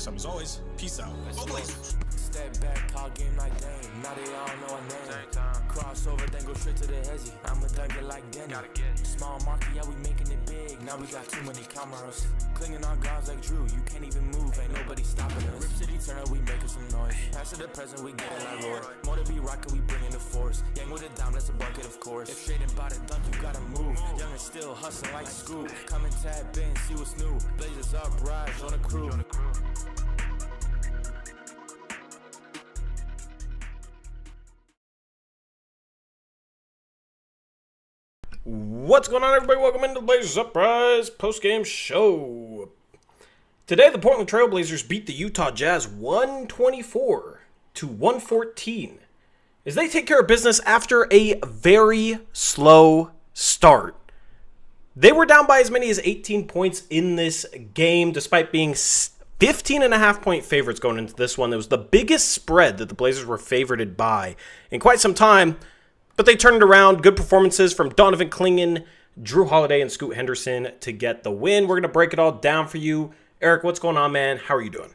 time, as always, peace out. Go Blazers! Step back, call game like Dame. Now they all know our name. Crossover, then go straight to the hezzy. I'ma dunk it like Denny. Small market, yeah, we making it big. Now we got Toumani Camaras. Clinging our guards like Drew. You can't even move, ain't nobody stopping us. Rip City turn up, we making some noise. Pass to the present, we get it like Roy. Motor be rockin', we bringing the force. Yang with a dime, that's a bucket, of course. If straight and bout it dunk, you gotta move. Young and still hustling like Scoop. Come and tap in, see what's new. Blazers Uprise on the crew. What's going on, everybody? Welcome into the Blazers Uprise Postgame Show. Today, the Portland Trail Blazers beat the Utah Jazz 124-114 as they take care of business after a very slow start. They were down by as many as 18 points in this game, despite being 15.5-point favorites going into this one. It was the biggest spread that the Blazers were favored by in quite some time. But they turned it around. Good performances from Donovan Klingan, Drew Holiday, and Scoot Henderson to get the win. We're going to break it all down for you. Eric, what's going on, man? How are you doing?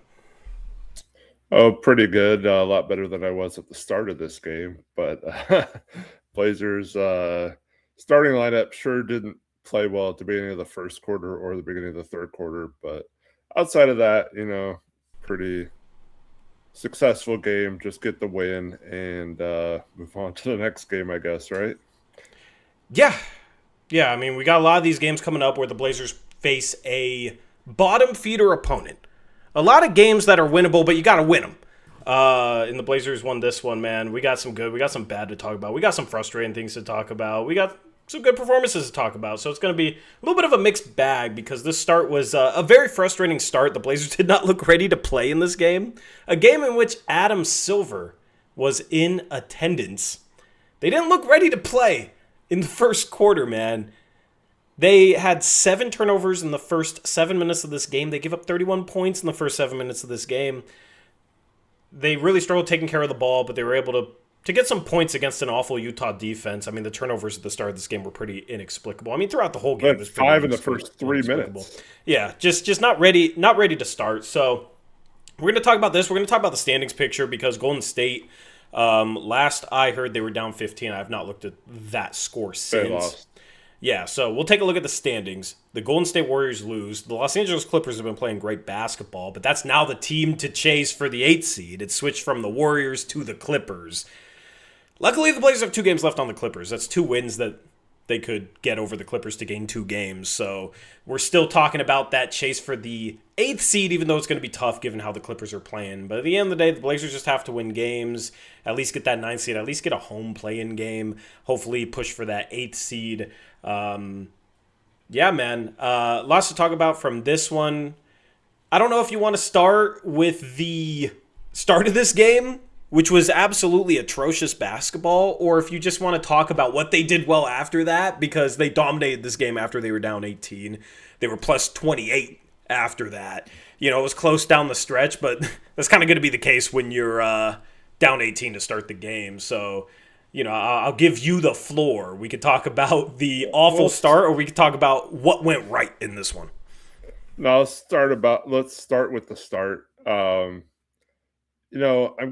Oh, pretty good. A lot better than I was at the start of this game. But Blazers starting lineup sure didn't play well at the beginning of the first quarter or the beginning of the third quarter. But outside of that, pretty successful game. Just get the win and move on to the next game, I guess, right? Yeah. I mean, we got a lot of these games coming up where the Blazers face a bottom feeder opponent. A lot of games that are winnable, but you got to win them. And the Blazers won this one, man. We got some good, we got some bad to talk about. We got some frustrating things to talk about. We got some good performances to talk about. So it's going to be a little bit of a mixed bag because this start was a very frustrating start. The Blazers did not look ready to play in this game. A game in which Adam Silver was in attendance. They didn't look ready to play in the first quarter, man. They had 7 turnovers in the first 7 minutes of this game. They gave up 31 points in the first 7 minutes of this game. They really struggled taking care of the ball, but they were able to get some points against an awful Utah defense. I mean, the turnovers at the start of this game were pretty inexplicable. I mean, throughout the whole game, it was 5 in the first 3 minutes. Yeah, just not ready to start. So we're going to talk about this. We're going to talk about the standings picture because Golden State, last I heard, they were down 15. I have not looked at that score since. They lost. Yeah, so we'll take a look at the standings. The Golden State Warriors lose. The Los Angeles Clippers have been playing great basketball, but that's now the team to chase for the 8th seed. It switched from the Warriors to the Clippers. Luckily, the Blazers have 2 games left on the Clippers. That's 2 wins that they could get over the Clippers to gain 2 games. So we're still talking about that chase for the 8th seed, even though it's going to be tough given how the Clippers are playing. But at the end of the day, the Blazers just have to win games, at least get that 9th seed, at least get a home play-in game, hopefully push for that 8th seed. Yeah, man. Lots to talk about from this one. I don't know if you want to start with the start of this game, which was absolutely atrocious basketball, or if you just want to talk about what they did well after that, because they dominated this game after they were down 18. They were plus 28 after that. It was close down the stretch, but that's kind of going to be the case when you're down 18 to start the game. So, I'll give you the floor. We could talk about the awful start, or we could talk about what went right in this one. No, let's start with the start. I'm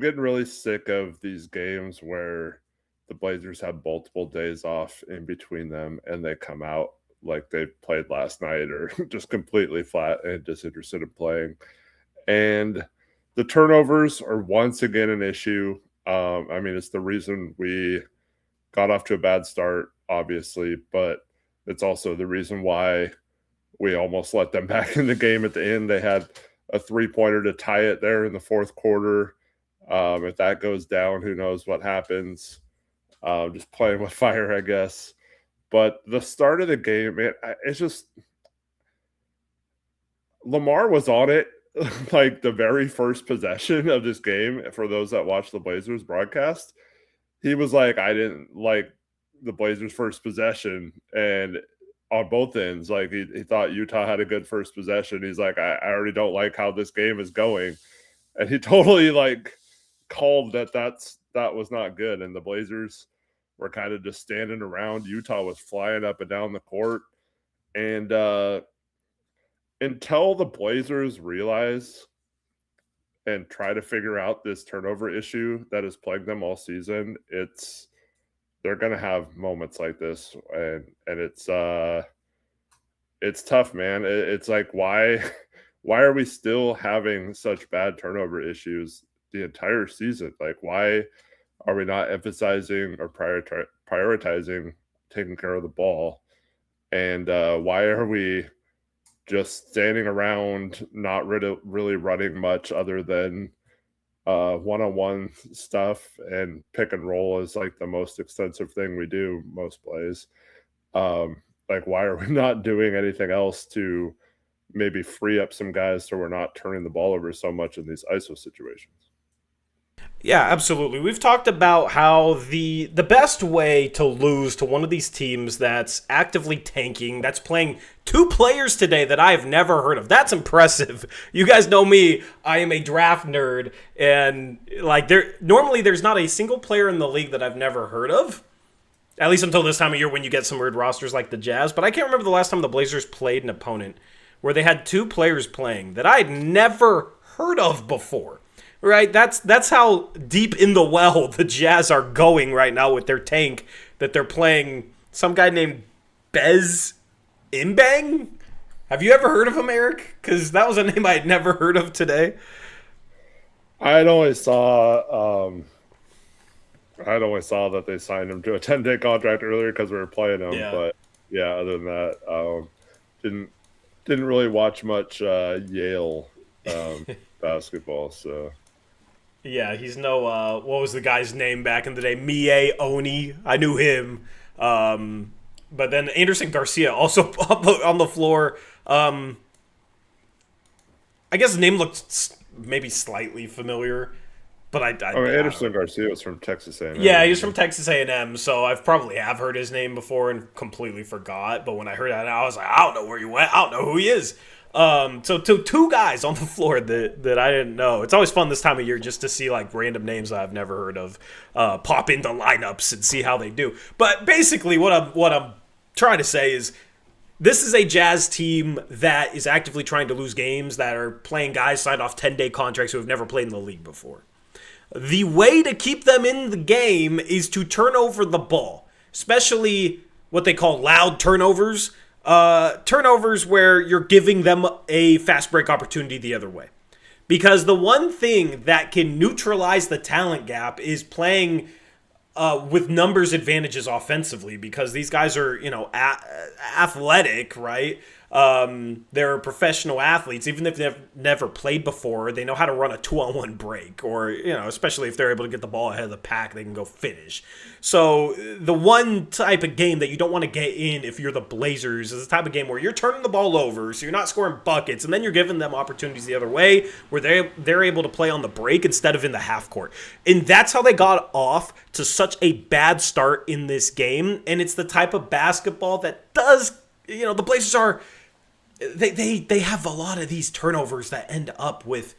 getting really sick of these games where the Blazers have multiple days off in between them and they come out like they played last night or just completely flat and disinterested in playing. And the turnovers are once again an issue. I mean, it's the reason we got off to a bad start, obviously, but it's also the reason why we almost let them back in the game at the end. They had a 3-pointer to tie it there in the fourth quarter. If that goes down, who knows what happens. Just playing with fire, I guess. But the start of the game, man, it's just Lamar was on it like the very first possession of this game. For those that watch the Blazers broadcast, he was like, I didn't like the Blazers' first possession, and on both ends, like he thought Utah had a good first possession. He's like, I already don't like how this game is going, and he totally called that was not good. And the Blazers were kind of just standing around. Utah was flying up and down the court, and until the Blazers realize and try to figure out this turnover issue that has plagued them all season, they're going to have moments like this, and it's tough, man. It's like, why are we still having such bad turnover issues the entire season? Like, why are we not emphasizing or prioritizing taking care of the ball? And why are we just standing around, not really running much other than one-on-one stuff, and pick and roll is like the most extensive thing we do most plays. Like, why are we not doing anything else to maybe free up some guys so we're not turning the ball over so much in these ISO situations? Yeah, absolutely. We've talked about how the best way to lose to one of these teams that's actively tanking, that's playing two players today that I've never heard of. That's impressive. You guys know me. I am a draft nerd, and like normally there's not a single player in the league that I've never heard of. At least until this time of year when you get some weird rosters like the Jazz. But I can't remember the last time the Blazers played an opponent where they had two players playing that I'd never heard of before. Right? That's how deep in the well the Jazz are going right now with their tank, that they're playing some guy named Bez Imbang. Have you ever heard of him, Eric? Because that was a name I had never heard of today. I'd only saw that they signed him to a 10-day contract earlier because we were playing him. Yeah. But yeah, other than that, didn't really watch much Yale basketball. So Yeah, he's no, what was the guy's name back in the day? Mie Oni. I knew him. But then Anderson Garcia also on the floor. I guess his name looked maybe slightly familiar, but Anderson Garcia was from Texas A&M. Yeah, he's from Texas A&M, so I've probably have heard his name before and completely forgot. But when I heard that, I was like, I don't know where he went. I don't know who he is. So two guys on the floor that I didn't know. It's always fun this time of year just to see like random names I've never heard of pop into lineups and see how they do. But basically, what I'm trying to say is, this is a Jazz team that is actively trying to lose games, that are playing guys signed off 10-day contracts who have never played in the league before. The way to keep them in the game is to turn over the ball, especially what they call loud turnovers. Turnovers where you're giving them a fast break opportunity the other way. Because the one thing that can neutralize the talent gap is playing with numbers advantages offensively, because these guys are, athletic, right? They're professional athletes. Even if they've never played before, they know how to run a 2-on-1 break, or, especially if they're able to get the ball ahead of the pack, they can go finish. So the one type of game that you don't want to get in if you're the Blazers is the type of game where you're turning the ball over, so you're not scoring buckets, and then you're giving them opportunities the other way where they're able to play on the break instead of in the half court. And that's how they got off to such a bad start in this game. And it's the type of basketball that does, the Blazers are, they have a lot of these turnovers that end up with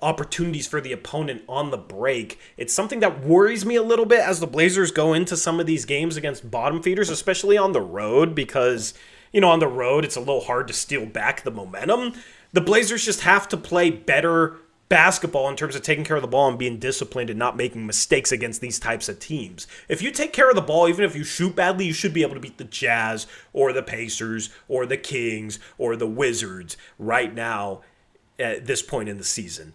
opportunities for the opponent on the break. It's something that worries me a little bit as the Blazers go into some of these games against bottom feeders, especially on the road, because, on the road, it's a little hard to steal back the momentum. The Blazers just have to play better basketball in terms of taking care of the ball and being disciplined and not making mistakes against these types of teams. If you take care of the ball, even if you shoot badly, you should be able to beat the Jazz or the Pacers or the Kings or the Wizards right now at this point in the season.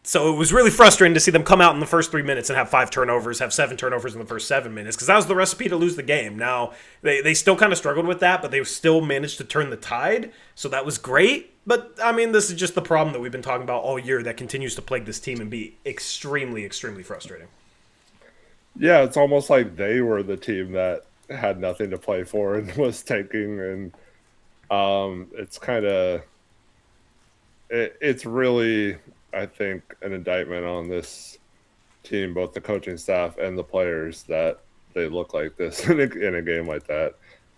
So it was really frustrating to see them come out in the first 3 minutes and have 5 turnovers, have 7 turnovers in the first 7 minutes, because that was the recipe to lose the game. Now, they still kind of struggled with that, but they still managed to turn the tide, so that was great. But, this is just the problem that we've been talking about all year that continues to plague this team and be extremely, extremely frustrating. Yeah, it's almost like they were the team that had nothing to play for and was tanking, and it's kind of... It's really... I think an indictment on this team, both the coaching staff and the players, that they look like this in a game like that.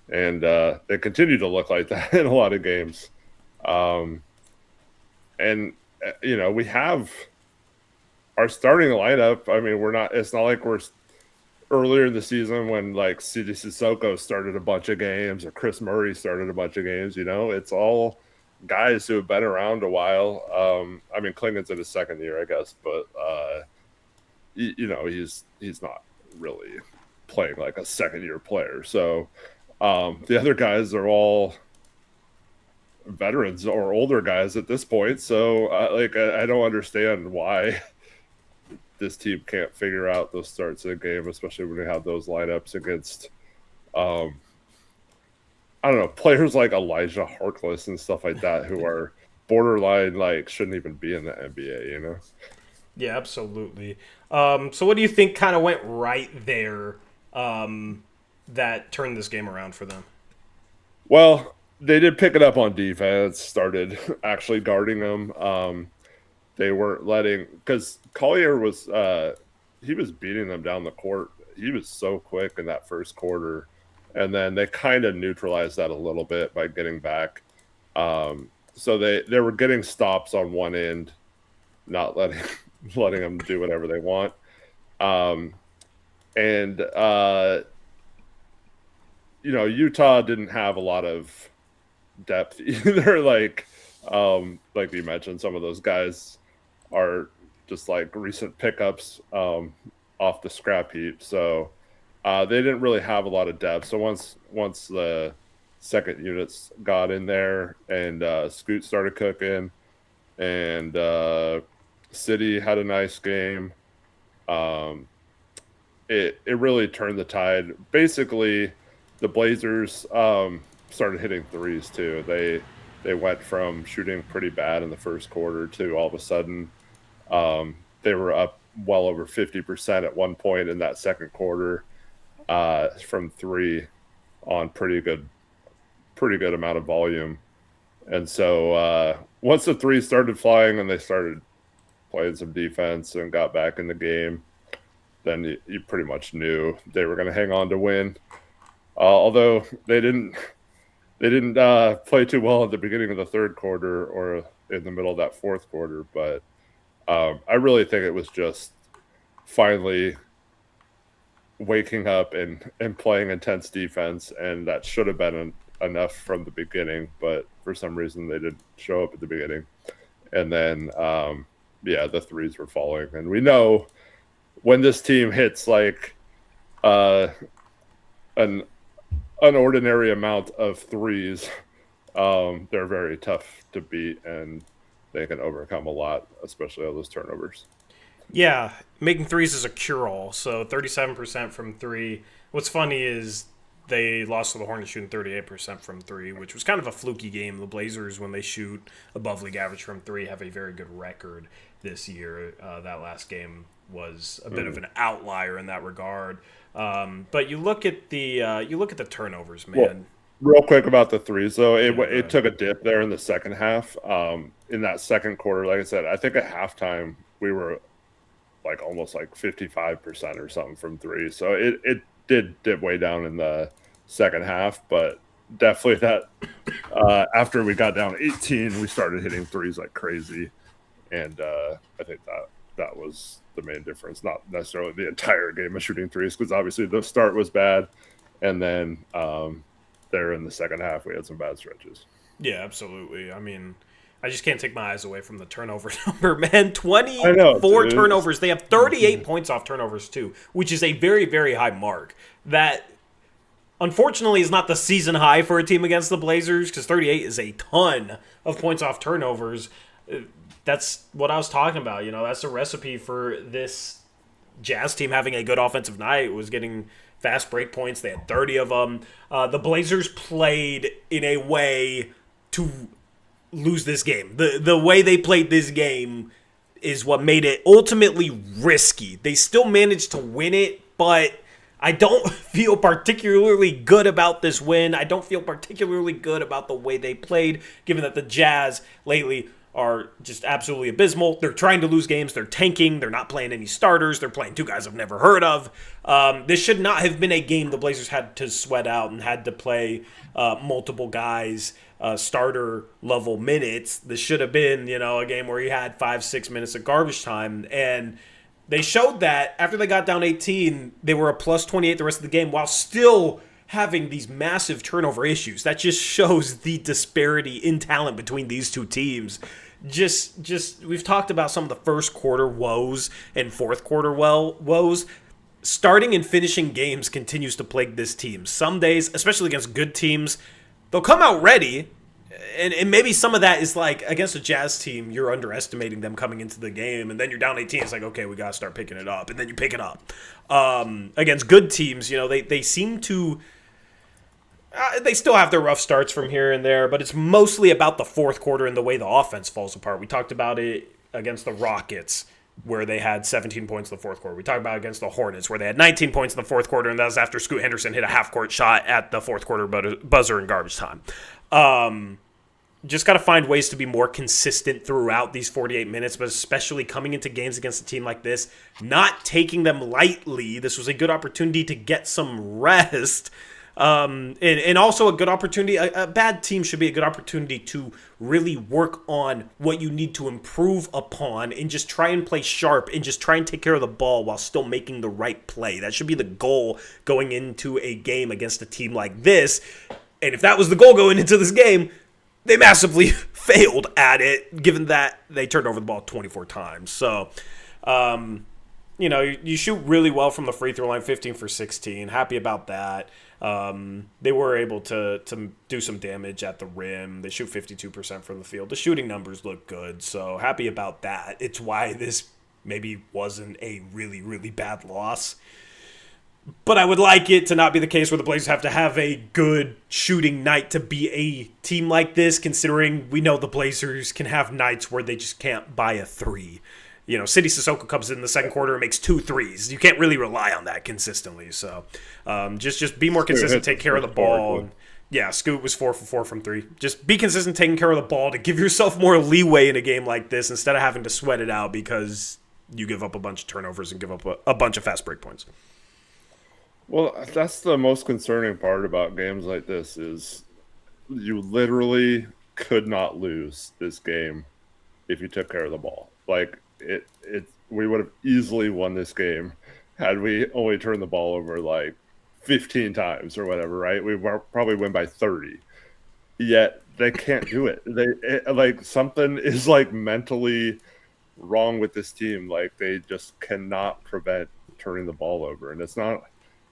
And they continue to look like that in a lot of games. We have our starting lineup. It's not like we're earlier in the season when like Sidi Sissoko started a bunch of games or Chris Murray started a bunch of games. It's all guys who have been around a while. I mean, Klingan's in his second year, I guess, but he's not really playing like a second year player. So the other guys are all veterans or older guys at this point. So I don't understand why this team can't figure out those starts of the game, especially when they have those lineups against I don't know, players like Elijah Harkless and stuff like that who are borderline like shouldn't even be in the NBA, you know? Yeah, absolutely. So what do you think kind of went right there that turned this game around for them? Well, they did pick it up on defense, started actually guarding them. They weren't letting, because Collier was he was beating them down the court. He was so quick in that first quarter, and then they kind of neutralized that a little bit by getting back. So they were getting stops on one end, not letting them do whatever they want. Utah didn't have a lot of depth either. Like you mentioned, some of those guys are just like recent pickups off the scrap heap. So they didn't really have a lot of depth. So once the second units got in there and Scoot started cooking and City had a nice game, it really turned the tide. Basically, the Blazers started hitting threes too. They went from shooting pretty bad in the first quarter to all of a sudden they were up well over 50% at one point in that second quarter from three on pretty good amount of volume. And so once the threes started flying and they started playing some defense and got back in the game, then you pretty much knew they were going to hang on to win. Although they didn't play too well at the beginning of the third quarter or in the middle of that fourth quarter. But I really think it was just finally waking up and playing intense defense, and that should have been enough from the beginning. But for some reason, they didn't show up at the beginning. And then, the threes were falling. And we know when this team hits like an unordinary amount of threes, they're very tough to beat, and they can overcome a lot, especially all those turnovers. Yeah, making threes is a cure-all. So 37% from three. What's funny is they lost to the Hornets shooting 38% from three, which was kind of a fluky game. The Blazers, when they shoot above league average from three, have a very good record this year. That last game was a bit of an outlier in that regard. But you look at the turnovers, man. Well, real quick about the threes, though, it took a dip there in the second half. In that second quarter, like I said, I think at halftime we were like almost like 55% or something from three. So it did dip way down in the second half, but definitely that after we got down 18, we started hitting threes like crazy, and I think that was the main difference. Not necessarily the entire game of shooting threes, because obviously the start was bad, and then there in the second half we had some bad stretches. Yeah, absolutely. I mean, I just can't take my eyes away from the turnover number, man. 24 turnovers. They have 38 points off turnovers, too, which is a very, very high mark. That, unfortunately, is not the season high for a team against the Blazers, because 38 is a ton of points off turnovers. That's what I was talking about. You know, that's a recipe for this Jazz team having a good offensive night, was getting fast break points. They had 30 of them. The Blazers played in a way to lose this game. The way they played this game is what made it ultimately risky. They still managed to win it, but I don't feel particularly good about this win. I don't feel particularly good about the way they played, given that the Jazz lately are just absolutely abysmal. They're trying to lose games. They're tanking. They're not playing any starters. They're playing two guys I've never heard of. This should not have been a game the Blazers had to sweat out and had to play multiple guys starter level minutes. This should have been, a game where he had 5-6 minutes of garbage time. And they showed that after they got down 18, they were a plus 28 the rest of the game while still having these massive turnover issues. That just shows the disparity in talent between these two teams. Just we've talked about some of the first quarter woes and fourth quarter woes. Starting and finishing games continues to plague this team. Some days, especially against good teams, they'll come out ready. And maybe some of that is like against a Jazz team, you're underestimating them coming into the game, and then you're down 18. It's like, okay, we got to start picking it up, and then you pick it up. Against good teams, they seem to. They still have their rough starts from here and there, but it's mostly about the fourth quarter and the way the offense falls apart. We talked about it against the Rockets, where they had 17 points in the fourth quarter. We talked about it against the Hornets, where they had 19 points in the fourth quarter, and that was after Scoot Henderson hit a half-court shot at the fourth quarter buzzer in garbage time. Just got to find ways to be more consistent throughout these 48 minutes, but especially coming into games against a team like this, not taking them lightly. This was a good opportunity to get some rest. And also a good opportunity. A bad team should be a good opportunity to really work on what you need to improve upon and just try and play sharp and just try and take care of the ball while still making the right play. That should be the goal going into a game against a team like this. And if that was the goal going into this game, they massively failed at it, given that they turned over the ball 24 times. So, you shoot really well from the free throw line, 15 for 16. Happy about that. They were able to do some damage at the rim. They shoot 52% from the field. The shooting numbers look good, so happy about that. It's why this maybe wasn't a really, really bad loss. But I would like it to not be the case where the Blazers have to have a good shooting night to be a team like this, considering we know the Blazers can have nights where they just can't buy a three. City Sissoko comes in the second quarter and makes 2 threes. You can't really rely on that consistently. So just be more consistent, take care of the ball. Yeah, Scoot was 4 for 4 from 3. Just be consistent taking care of the ball to give yourself more leeway in a game like this instead of having to sweat it out because you give up a bunch of turnovers and give up a bunch of fast break points. Well, that's the most concerning part about games like this is you literally could not lose this game if you took care of the ball. Like, we would have easily won this game had we only turned the ball over like 15 times or whatever, right? We probably win by 30. Yet they can't do it. Like something is like mentally wrong with this team. Like they just cannot prevent turning the ball over. And it's not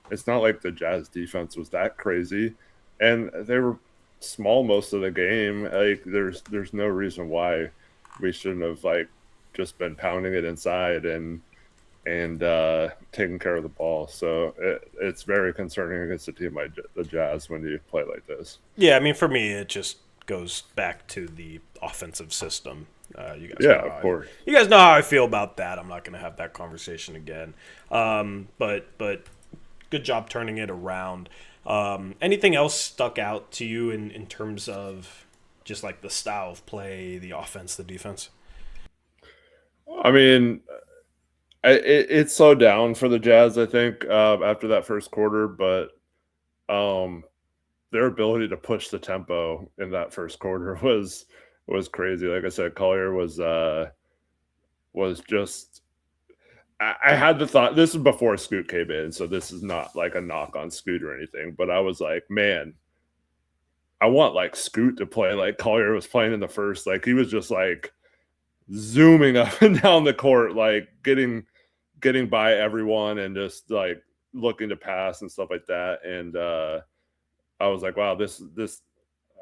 like the Jazz defense was that crazy. And they were small most of the game. Like there's no reason why we shouldn't have like just been pounding it inside and taking care of the ball. So it's very concerning against a team like the Jazz when you play like this. Yeah, I mean, for me, it just goes back to the offensive system. You guys of course. You guys know how I feel about that. I'm not going to have that conversation again. But good job turning it around. Anything else stuck out to you in terms of just like the style of play, the offense, the defense? I mean, it's so down for the Jazz, I think, after that first quarter, but their ability to push the tempo in that first quarter was crazy. Like I said, Collier was just I had the thought, this is before Scoot came in, so this is not like a knock on Scoot or anything, but I was like, man, I want like Scoot to play like Collier was playing in the first. Like he was just like zooming up and down the court, like getting by everyone and just like looking to pass and stuff like that. And I was like, wow, this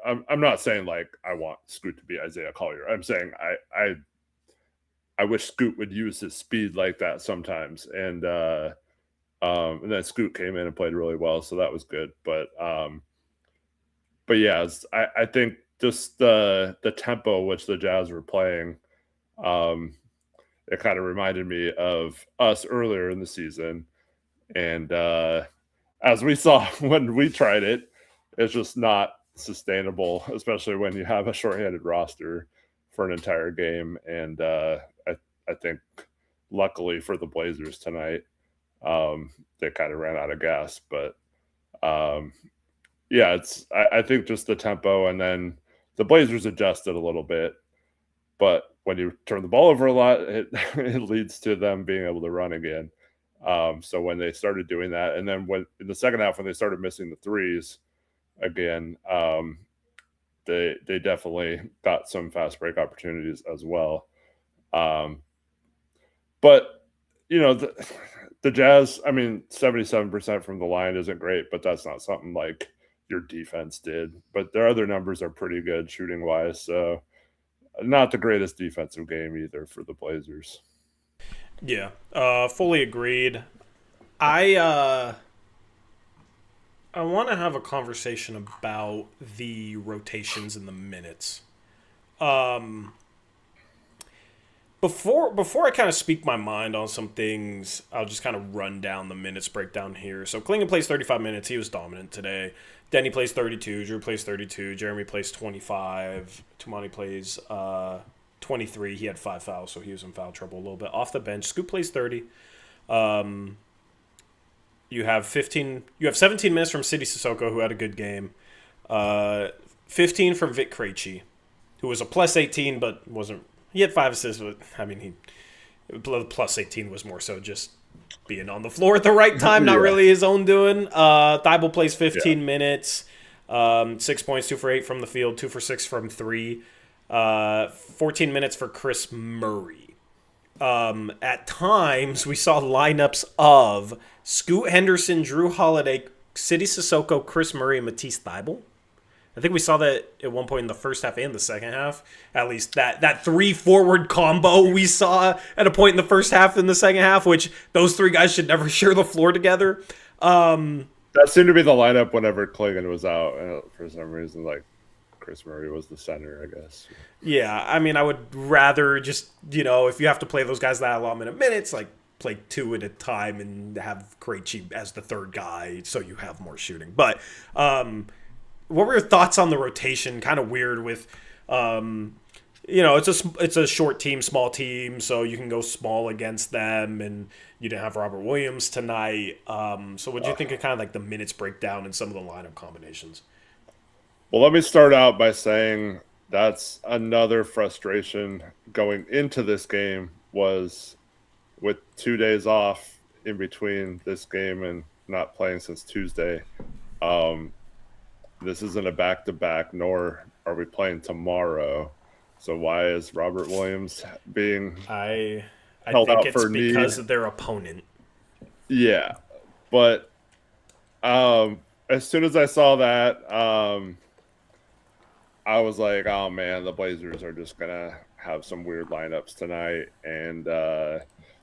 I'm not saying like I want Scoot to be Isaiah Collier. I'm saying I wish Scoot would use his speed like that sometimes. And then Scoot came in and played really well, so that was good. But yeah, I think just the tempo which the Jazz were playing, it kind of reminded me of us earlier in the season. And as we saw when we tried it, it's just not sustainable, especially when you have a shorthanded roster for an entire game. And I think luckily for the Blazers tonight, they kind of ran out of gas. But yeah, I think just the tempo, and then the Blazers adjusted a little bit. But when you turn the ball over a lot, it leads to them being able to run again. So when they started doing that, and then when in the second half when they started missing the threes again, they definitely got some fast break opportunities as well. But the Jazz, I mean, 77% from the line isn't great, but that's not something like your defense did. But their other numbers are pretty good shooting wise, so not the greatest defensive game either for the Blazers. Yeah, fully agreed. I want to have a conversation about the rotations and the minutes. Before I kind of speak my mind on some things, I'll just kind of run down the minutes breakdown here. So Klingan plays 35 minutes. He was dominant today. Denny plays 32. Drew plays 32. Jeremy plays 25. Toumani plays 23. He had 5 fouls, so he was in foul trouble a little bit. Off the bench, Scoop plays 30. You have 17 minutes from City Sissoko, who had a good game. 15 from Vic Krejci, who was a plus 18, but wasn't. He had 5 assists, but I mean, plus 18 was more so just being on the floor at the right time, not really his own doing. Thybulle plays 15 minutes, 6 points, 2 for 8 from the field, 2 for 6 from 3. 14 minutes for Chris Murray. At times, we saw lineups of Scoot Henderson, Drew Holiday, City Sissoko, Chris Murray, and Matisse Thybulle. I think we saw that at one point in the first half and the second half. At least that 3 forward combo we saw at a point in the first half and the second half, which those 3 guys should never share the floor together. That seemed to be the lineup whenever Klingan was out. For some reason, like Chris Murray was the center, I guess. Yeah, I mean, I would rather just, if you have to play those guys that allotment of minutes, like play 2 at a time and have Krejci as the third guy so you have more shooting. But what were your thoughts on the rotation? Kind of weird with, it's a short team, small team, so you can go small against them, and you didn't have Robert Williams tonight. So what do you think of kind of like the minutes breakdown and some of the lineup combinations? Well, let me start out by saying that's another frustration going into this game was with 2 days off in between this game and not playing since Tuesday. This isn't a back-to-back, nor are we playing tomorrow. So why is Robert Williams being I held think out it's for knee? Because of their opponent. Yeah, but as soon as I saw that, I was like, oh man, the Blazers are just gonna have some weird lineups tonight, and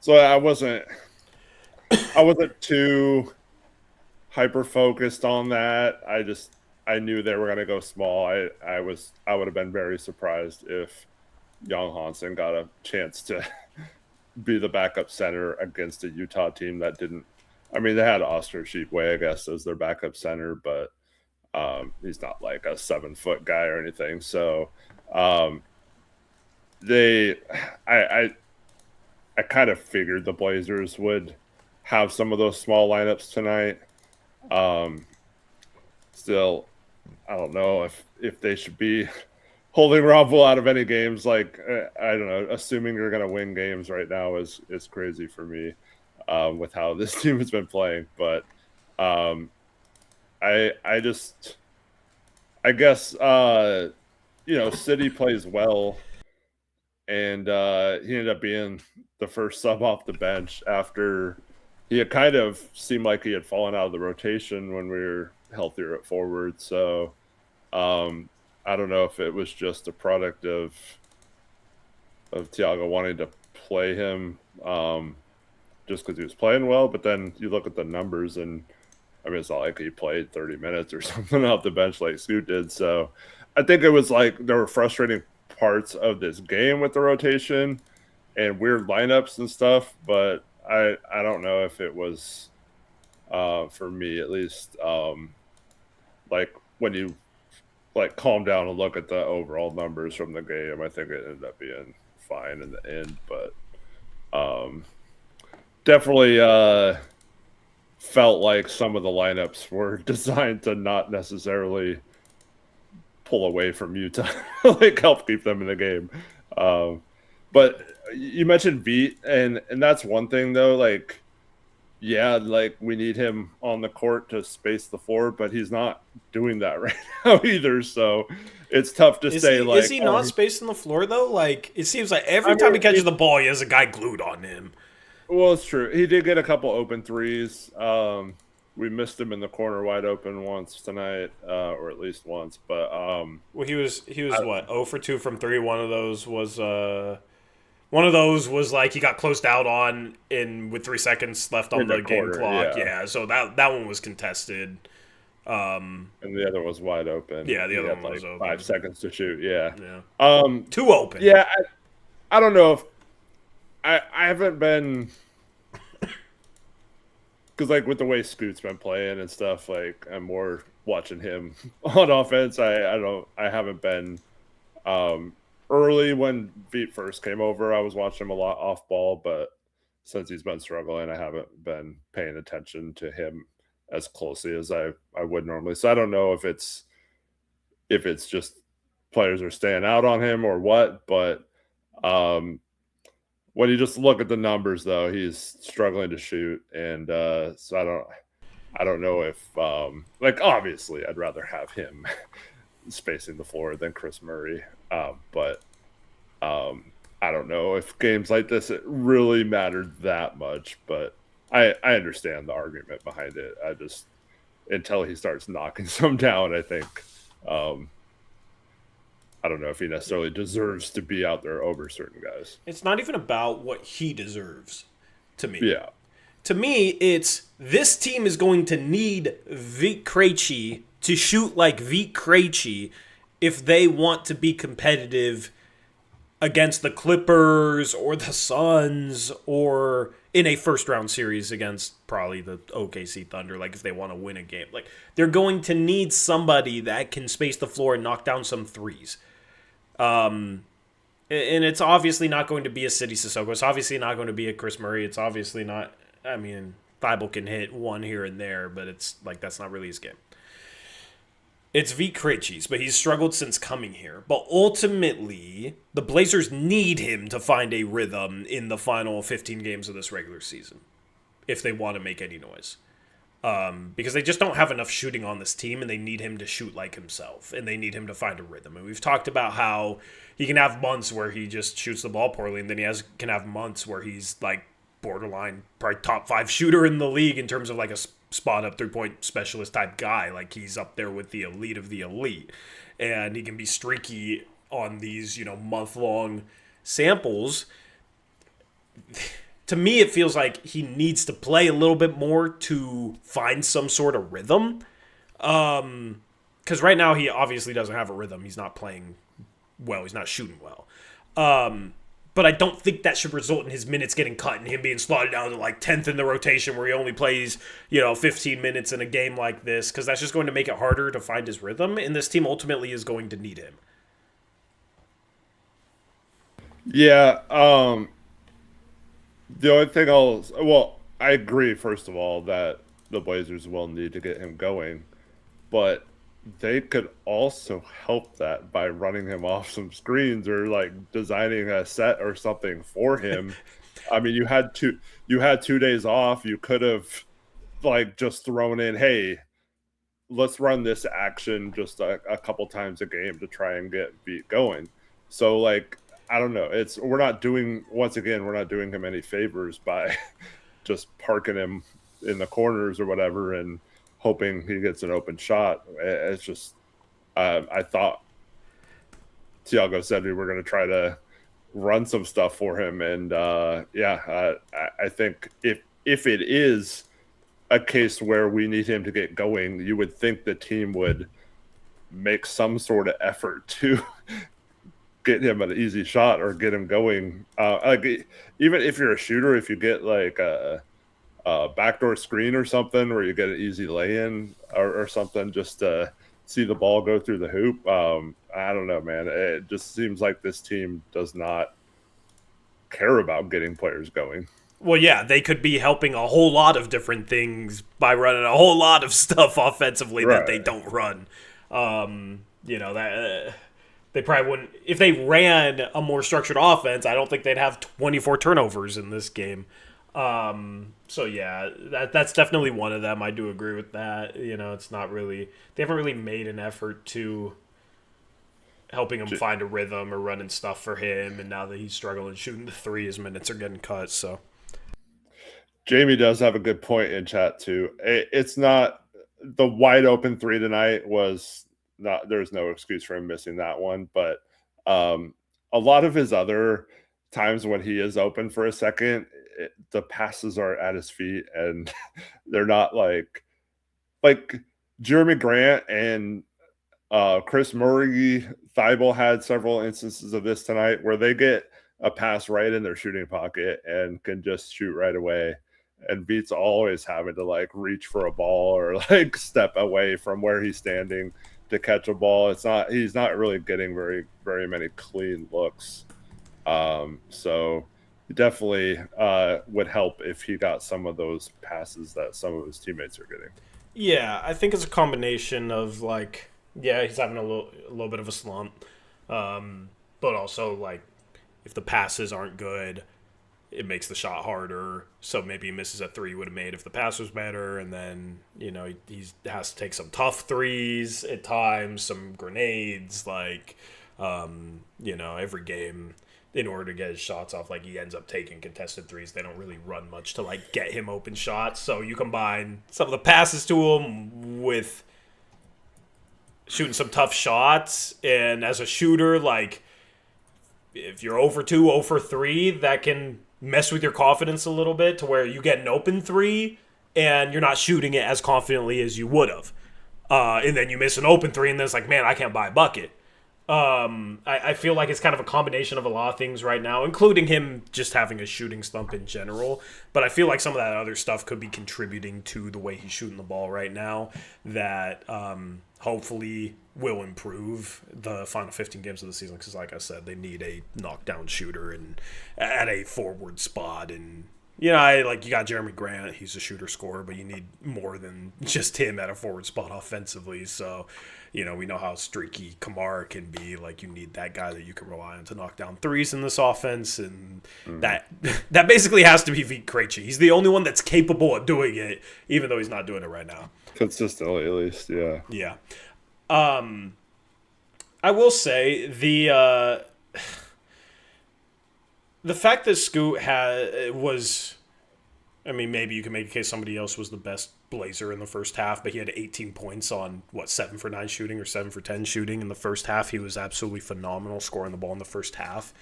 so I wasn't too hyper focused on that. I knew they were gonna go small. I would have been very surprised if Young Hansen got a chance to be the backup center against a Utah team that didn't. I mean, they had Oscar Tshiebwe, I guess, as their backup center, but he's not like a 7-foot guy or anything. So I kind of figured the Blazers would have some of those small lineups tonight. Still, I don't know if they should be holding Rob Will out of any games. Like, I don't know, assuming you're going to win games right now is crazy for me with how this team has been playing. But I guess, City plays well, and he ended up being the first sub off the bench after he had kind of seemed like he had fallen out of the rotation when we were healthier at forward. So I don't know if it was just a product of Thiago wanting to play him just because he was playing well, but then you look at the numbers and I mean, it's not like he played 30 minutes or something off the bench like Scoot did. So I think it was like there were frustrating parts of this game with the rotation and weird lineups and stuff, but I don't know if it was, for me at least, like when you like calm down and look at the overall numbers from the game, I think it ended up being fine in the end, but definitely felt like some of the lineups were designed to not necessarily pull away from Utah, like help keep them in the game. But you mentioned Beat, and that's one thing though. Like Yeah, like we need him on the court to space the floor, but he's not doing that right now either. So it's tough to say. Is he not spacing the floor though? Like it seems like every time he catches the ball, he has a guy glued on him. Well, it's true. He did get a couple open threes. We missed him in the corner wide open once tonight, or at least once. But well, he was what 0 for 2 from 3. One of those was like he got closed out on with 3 seconds left on the game clock. Yeah, so that one was contested. And the other was wide open. Yeah, the other one was open. 5 seconds to shoot. Yeah. 2 open. Yeah, I don't know if I haven't been, because like with the way Scoot's been playing and stuff, like I'm more watching him on offense. I haven't been. Early when Veet first came over, I was watching him a lot off ball, but since he's been struggling, I haven't been paying attention to him as closely as I would normally. So I don't know if it's just players are staying out on him or what, but when you just look at the numbers though, he's struggling to shoot, and so I don't know if like obviously I'd rather have him spacing the floor than Chris Murray. But I don't know if games like this it really mattered that much, but I understand the argument behind it. I just until he starts knocking some down, I think I don't know if he necessarily deserves to be out there over certain guys. It's not even about what he deserves to me. Yeah. To me, it's this team is going to need Vit Krejci to shoot like Vit Krejci if they want to be competitive against the Clippers or the Suns or in a first-round series against probably the OKC Thunder, like if they want to win a game. Like they're going to need somebody that can space the floor and knock down some threes. And it's obviously not going to be a City Sissoko. It's obviously not going to be a Chris Murray. It's obviously not, I mean, Thybulle can hit one here and there, but it's like that's not really his game. It's Vit Krejci's, but he's struggled since coming here. But ultimately, the Blazers need him to find a rhythm in the final 15 games of this regular season if they want to make any noise. Because they just don't have enough shooting on this team, and they need him to shoot like himself, and they need him to find a rhythm. And we've talked about how he can have months where he just shoots the ball poorly, and then can have months where he's like borderline, probably top 5 shooter in the league in terms of like a spot up 3-point specialist type guy. Like he's up there with the elite of the elite, and he can be streaky on these, month-long samples. To me, it feels like he needs to play a little bit more to find some sort of rhythm. Because right now he obviously doesn't have a rhythm. He's not playing well. He's not shooting well. But I don't think that should result in his minutes getting cut and him being slotted down to like 10th in the rotation where he only plays, 15 minutes in a game like this, because that's just going to make it harder to find his rhythm, and this team ultimately is going to need him. Yeah, the only thing I agree, first of all, that the Blazers will need to get him going, but they could also help that by running him off some screens or like designing a set or something for him. I mean, you had 2 days off. You could have like just thrown in, hey, let's run this action just a couple times a game to try and get Beat going. So like, I don't know. We're not doing him any favors by just parking him in the corners or whatever and hoping he gets an open shot. It's just, I thought Thiago said we were going to try to run some stuff for him. And I think if it is a case where we need him to get going, you would think the team would make some sort of effort to get him an easy shot or get him going. Like even if you're a shooter, if you get like a backdoor screen or something where you get an easy lay-in or something just to see the ball go through the hoop. I don't know, man. It just seems like this team does not care about getting players going. Well, yeah, they could be helping a whole lot of different things by running a whole lot of stuff offensively that they don't run. They probably wouldn't. If they ran a more structured offense, I don't think they'd have 24 turnovers in this game. So yeah, that's definitely one of them. I do agree with that. It's not really they haven't really made an effort to helping him find a rhythm or running stuff for him. And now that he's struggling shooting the three, his minutes are getting cut. So Jamie does have a good point in chat too. It's not the wide open three tonight was not. There's no excuse for him missing that one, but a lot of his other times when he is open for a second, the passes are at his feet and they're not like Jeremy Grant and Chris Murray. Thybulle had several instances of this tonight where they get a pass right in their shooting pocket and can just shoot right away. And Beats always having to like reach for a ball or like step away from where he's standing to catch a ball. He's not really getting very many clean looks. So it definitely would help if he got some of those passes that some of his teammates are getting. yeah, I think it's a combination of like, yeah, he's having a little bit of a slump, but also like if the passes aren't good, it makes the shot harder. So maybe he misses a three he would have made if the pass was better. And then, he has to take some tough threes at times, some grenades, like, every game in order to get his shots off. Like he ends up taking contested threes. They don't really run much to like get him open shots. So you combine some of the passes to him with shooting some tough shots. And as a shooter, like if you're 0 for 2, 0 for 3, that can mess with your confidence a little bit to where you get an open three and you're not shooting it as confidently as you would have. And then you miss an open three and then it's like, man, I can't buy a bucket. I feel like it's kind of a combination of a lot of things right now, including him just having a shooting slump in general. But I feel like some of that other stuff could be contributing to the way he's shooting the ball right now that hopefully will improve the final 15 games of the season. Because like I said, they need a knockdown shooter and at a forward spot. And, you got Jeremy Grant. He's a shooter scorer, but you need more than just him at a forward spot offensively. So, we know how streaky Camara can be. Like, you need that guy that you can rely on to knock down threes in this offense. And that basically has to be Vit Krejci. He's the only one that's capable of doing it, even though he's not doing it right now. Consistently, at least, yeah. Yeah. I will say the fact that Scoot was, I mean, maybe you can make a case somebody else was the best Blazer in the first half, but he had 18 points on 7 for 9 shooting or 7 for 10 shooting in the first half. He was absolutely phenomenal scoring the ball in the first half.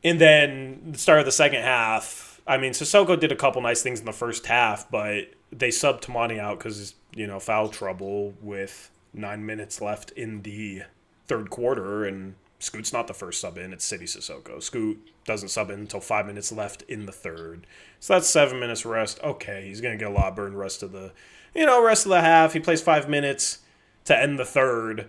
And then the start of the second half, I mean, Sissoko did a couple nice things in the first half, but they subbed Toumani out because, foul trouble with 9 minutes left in the third quarter, and Scoot's not the first sub in. It's City Sissoko. Scoot doesn't sub in until 5 minutes left in the third. So that's 7 minutes rest. Okay, he's going to get a lot of burn rest of the half. He plays 5 minutes to end the third.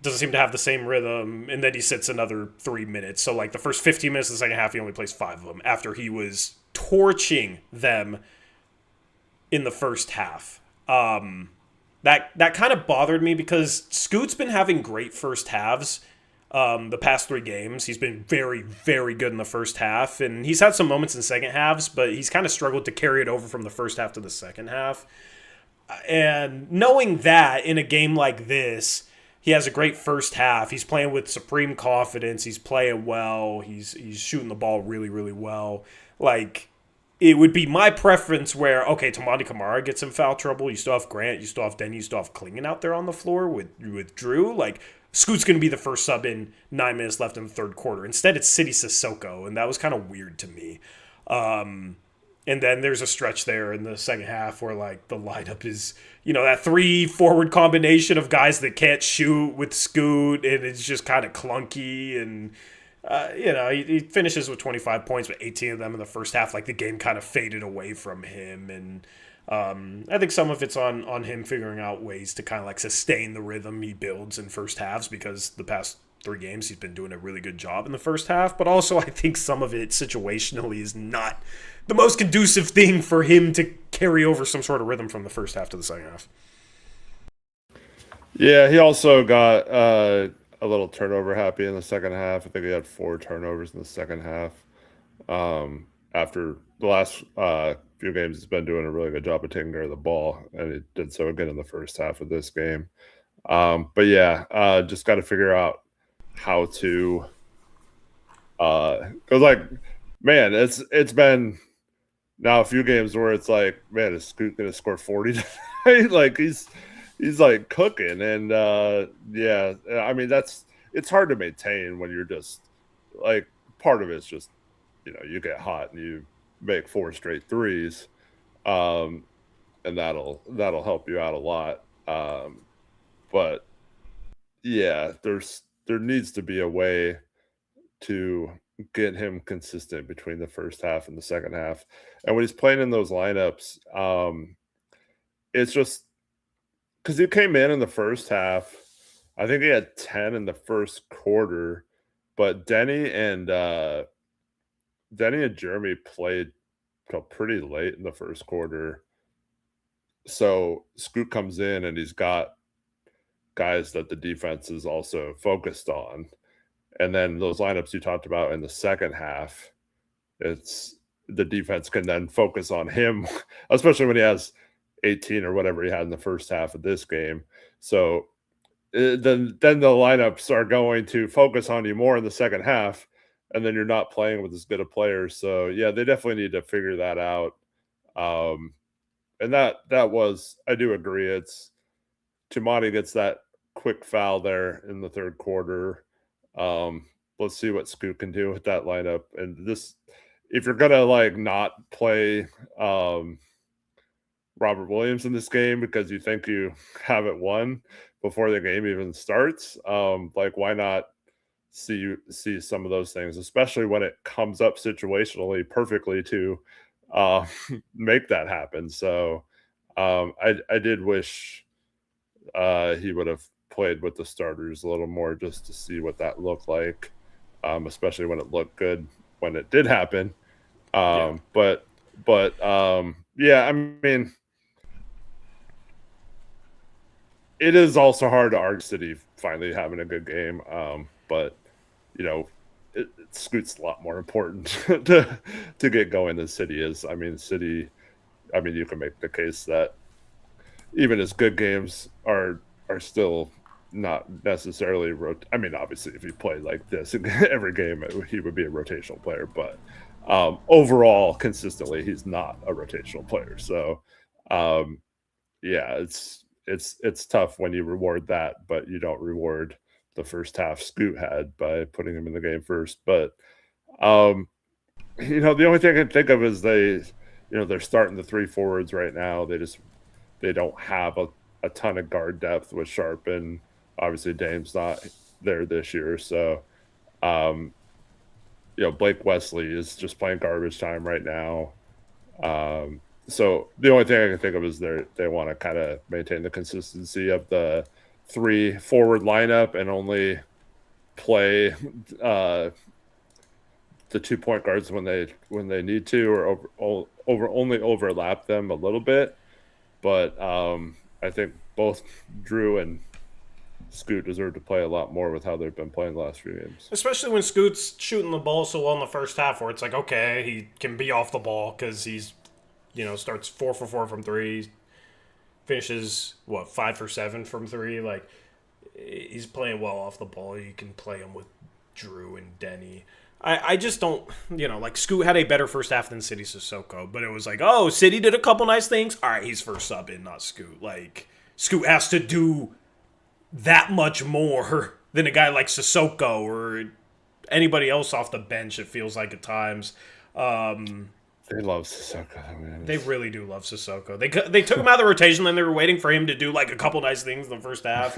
Doesn't seem to have the same rhythm, and then he sits another 3 minutes. So, like, the first 15 minutes of the second half, he only plays 5 of them after he was torching them in the first half. That kind of bothered me because Scoot's been having great first halves the past 3 games. He's been very, very good in the first half, and he's had some moments in second halves, but he's kind of struggled to carry it over from the first half to the second half. And knowing that in a game like this, he has a great first half. He's playing with supreme confidence. He's playing well. He's shooting the ball really, really well. Like, it would be my preference where, okay, Toumani Camara gets in foul trouble. You still have Grant. You still have Denny. You still have Klingan out there on the floor with Drew. Like, Scoot's going to be the first sub in 9 minutes left in the third quarter. Instead, it's City Sissoko, and that was kind of weird to me. And then there's a stretch there in the second half where, like, the lineup is, that 3 forward combination of guys that can't shoot with Scoot, and it's just kind of clunky. And, he finishes with 25 points, but 18 of them in the first half. Like, the game kind of faded away from him. And I think some of it's on him figuring out ways to kind of, like, sustain the rhythm he builds in first halves, because the past 3 games he's been doing a really good job in the first half. But also I think some of it situationally is not the most conducive thing for him to carry over some sort of rhythm from the first half to the second half. Yeah, he also got a little turnover happy in the second half. I think he had 4 turnovers in the second half after the last few games he's been doing a really good job of taking care of the ball, and he did so again in the first half of this game. But yeah, just got to figure out how to because like, man, it's been now a few games where it's like, man, is Scoot gonna score 40 tonight? Like he's like cooking, and yeah, I mean it's hard to maintain when you're just like, part of it's just, you get hot and you make 4 straight threes, and that'll help you out a lot. But yeah, there needs to be a way to get him consistent between the first half and the second half. And when he's playing in those lineups, it's just because he came in the first half. I think he had 10 in the first quarter, but Denny and Jeremy played till pretty late in the first quarter. So Scoot comes in and he's got guys that the defense is also focused on. And then those lineups you talked about in the second half, it's the defense can then focus on him, especially when he has 18 or whatever he had in the first half of this game. So then the lineups are going to focus on you more in the second half, and then you're not playing with as good a player. So yeah, they definitely need to figure that out. And that was, I do agree. It's Toumani gets that quick foul there in the third quarter. Let's see what Scoot can do with that lineup. And this, if you're gonna like not play Robert Williams in this game because you think you have it won before the game even starts, like why not see some of those things, especially when it comes up situationally perfectly to make that happen. So I did wish he would have played with the starters a little more just to see what that looked like, especially when it looked good when it did happen. Yeah. But yeah, I mean, it is also hard to argue City finally having a good game. But Scoot's a lot more important to get going than City is. I mean, City, you can make the case that even as good games are still not necessarily I mean, obviously, if he played like this every game, he would be a rotational player. But overall, consistently, he's not a rotational player. So, yeah, it's tough when you reward that, but you don't reward the first half Scoot had by putting him in the game first. But the only thing I can think of is they're starting the 3 forwards right now. They don't have a ton of guard depth with Sharp, and obviously Dame's not there this year. So, Blake Wesley is just playing garbage time right now. So the only thing I can think of is they want to kind of maintain the consistency of the 3 forward lineup and only play the 2 point guards when they need to, or only overlap them a little bit. But I think both Drew and Scoot deserve to play a lot more with how they've been playing the last few games. Especially when Scoot's shooting the ball so well in the first half, where it's like, okay, he can be off the ball because he's, starts 4 for 4 from 3, finishes 5 for 7 from 3. Like, he's playing well off the ball. You can play him with Drew and Denny. I just don't, like Scoot had a better first half than City Sissoko, but it was like, oh, City did a couple nice things. All right, he's first sub in, not Scoot. Like, Scoot has to do that much more than a guy like Sissoko or anybody else off the bench, it feels like at times. They love Sissoko, man. They really do love Sissoko. They took him out of the rotation, then they were waiting for him to do like a couple nice things in the first half.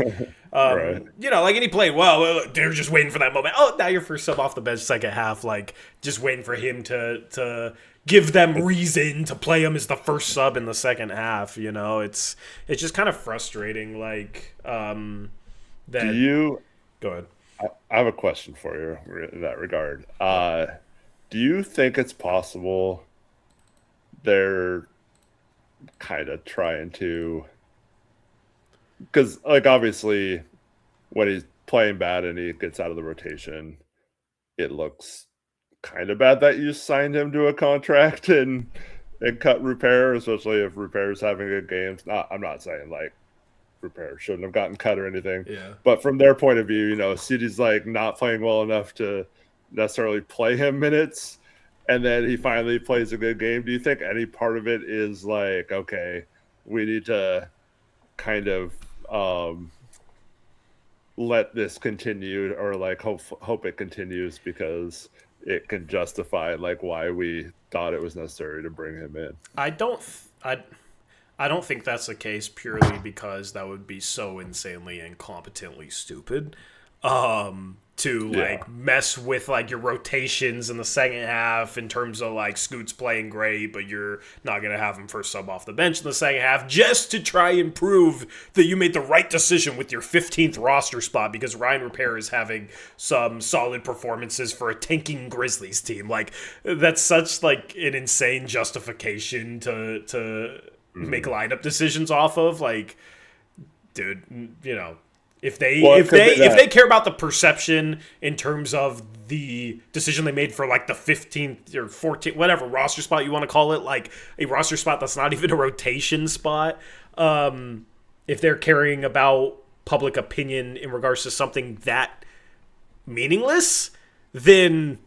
Right. And he played well. They're just waiting for that moment. Oh, now you're first sub off the bench second half. Like, just waiting for him to give them reason to play him as the first sub in the second half. It's just kind of frustrating. Like, that. Go ahead. I have a question for you in that regard. Do you think it's possible they're kind of trying to, because like obviously when he's playing bad and he gets out of the rotation, it looks kind of bad that you signed him to a contract and cut Rupert, especially if Rupert's having good games. I'm not saying like Rupert shouldn't have gotten cut or anything. Yeah. But from their point of view, you know, City's like not playing well enough to necessarily play him minutes, and then he finally plays a good game. Do you think any part of it is like, okay, we need to kind of let this continue, or like hope it continues because it can justify like why we thought it was necessary to bring him in? I don't think that's the case purely because that would be so insanely incompetently stupid. To like mess with like your rotations in the second half in terms of like Scoot's playing great, but you're not going to have him first sub off the bench in the second half just to try and prove that you made the right decision with your 15th roster spot because Ryan Repair is having some solid performances for a tanking Grizzlies team. Like that's such like an insane justification to make lineup decisions off of. Like, dude, you know, if they care about the perception in terms of the decision they made for like the 15th or 14th, whatever roster spot you want to call it, like a roster spot that's not even a rotation spot, if they're caring about public opinion in regards to something that meaningless, then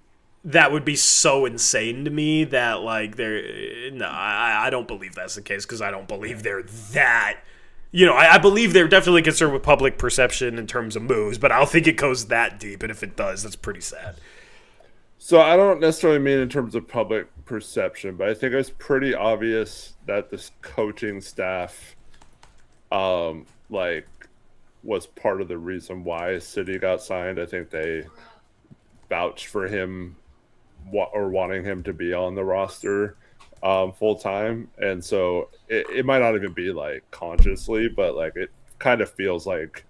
that would be so insane to me that like I don't believe that's the case because I don't believe they're that. You know, I believe they're definitely concerned with public perception in terms of moves, but I don't think it goes that deep, and if it does, that's pretty sad. So I don't necessarily mean in terms of public perception, but I think it's pretty obvious that this coaching staff, like, was part of the reason why City got signed. I think they vouched for him or wanting him to be on the roster full time, and so it might not even be like consciously, but like it kind of feels like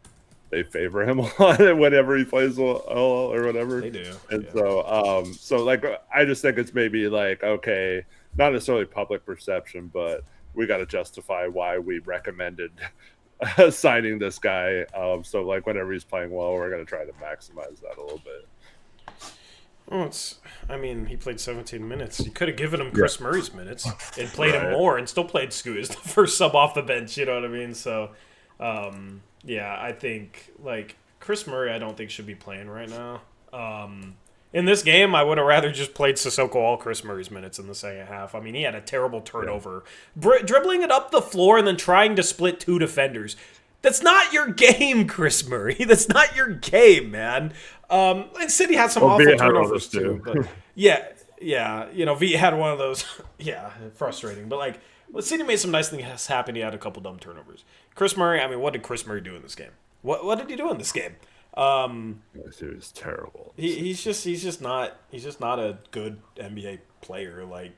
they favor him a lot whenever he plays well or whatever. They do, and so like I just think it's maybe like, okay, not necessarily public perception, but we got to justify why we recommended signing this guy. So like whenever he's playing well, we're going to try to maximize that a little bit. Well, he played 17 minutes. You could have given him Chris Murray's minutes and played him more and still played Scoot as the first sub off the bench, you know what I mean? So, I think, like, Chris Murray I don't think should be playing right now. In this game, I would have rather just played Sissoko all Chris Murray's minutes in the second half. I mean, he had a terrible turnover. Dribbling it up the floor and then trying to split two defenders. That's not your game, Chris Murray. That's not your game, man. And City had some awful turnovers too. But V had one of those. Yeah, frustrating. But like, City made some nice things happen. He had a couple dumb turnovers. Chris Murray. I mean, what did Chris Murray do in this game? What did he do in this game? It was terrible. He's just not a good NBA player. Like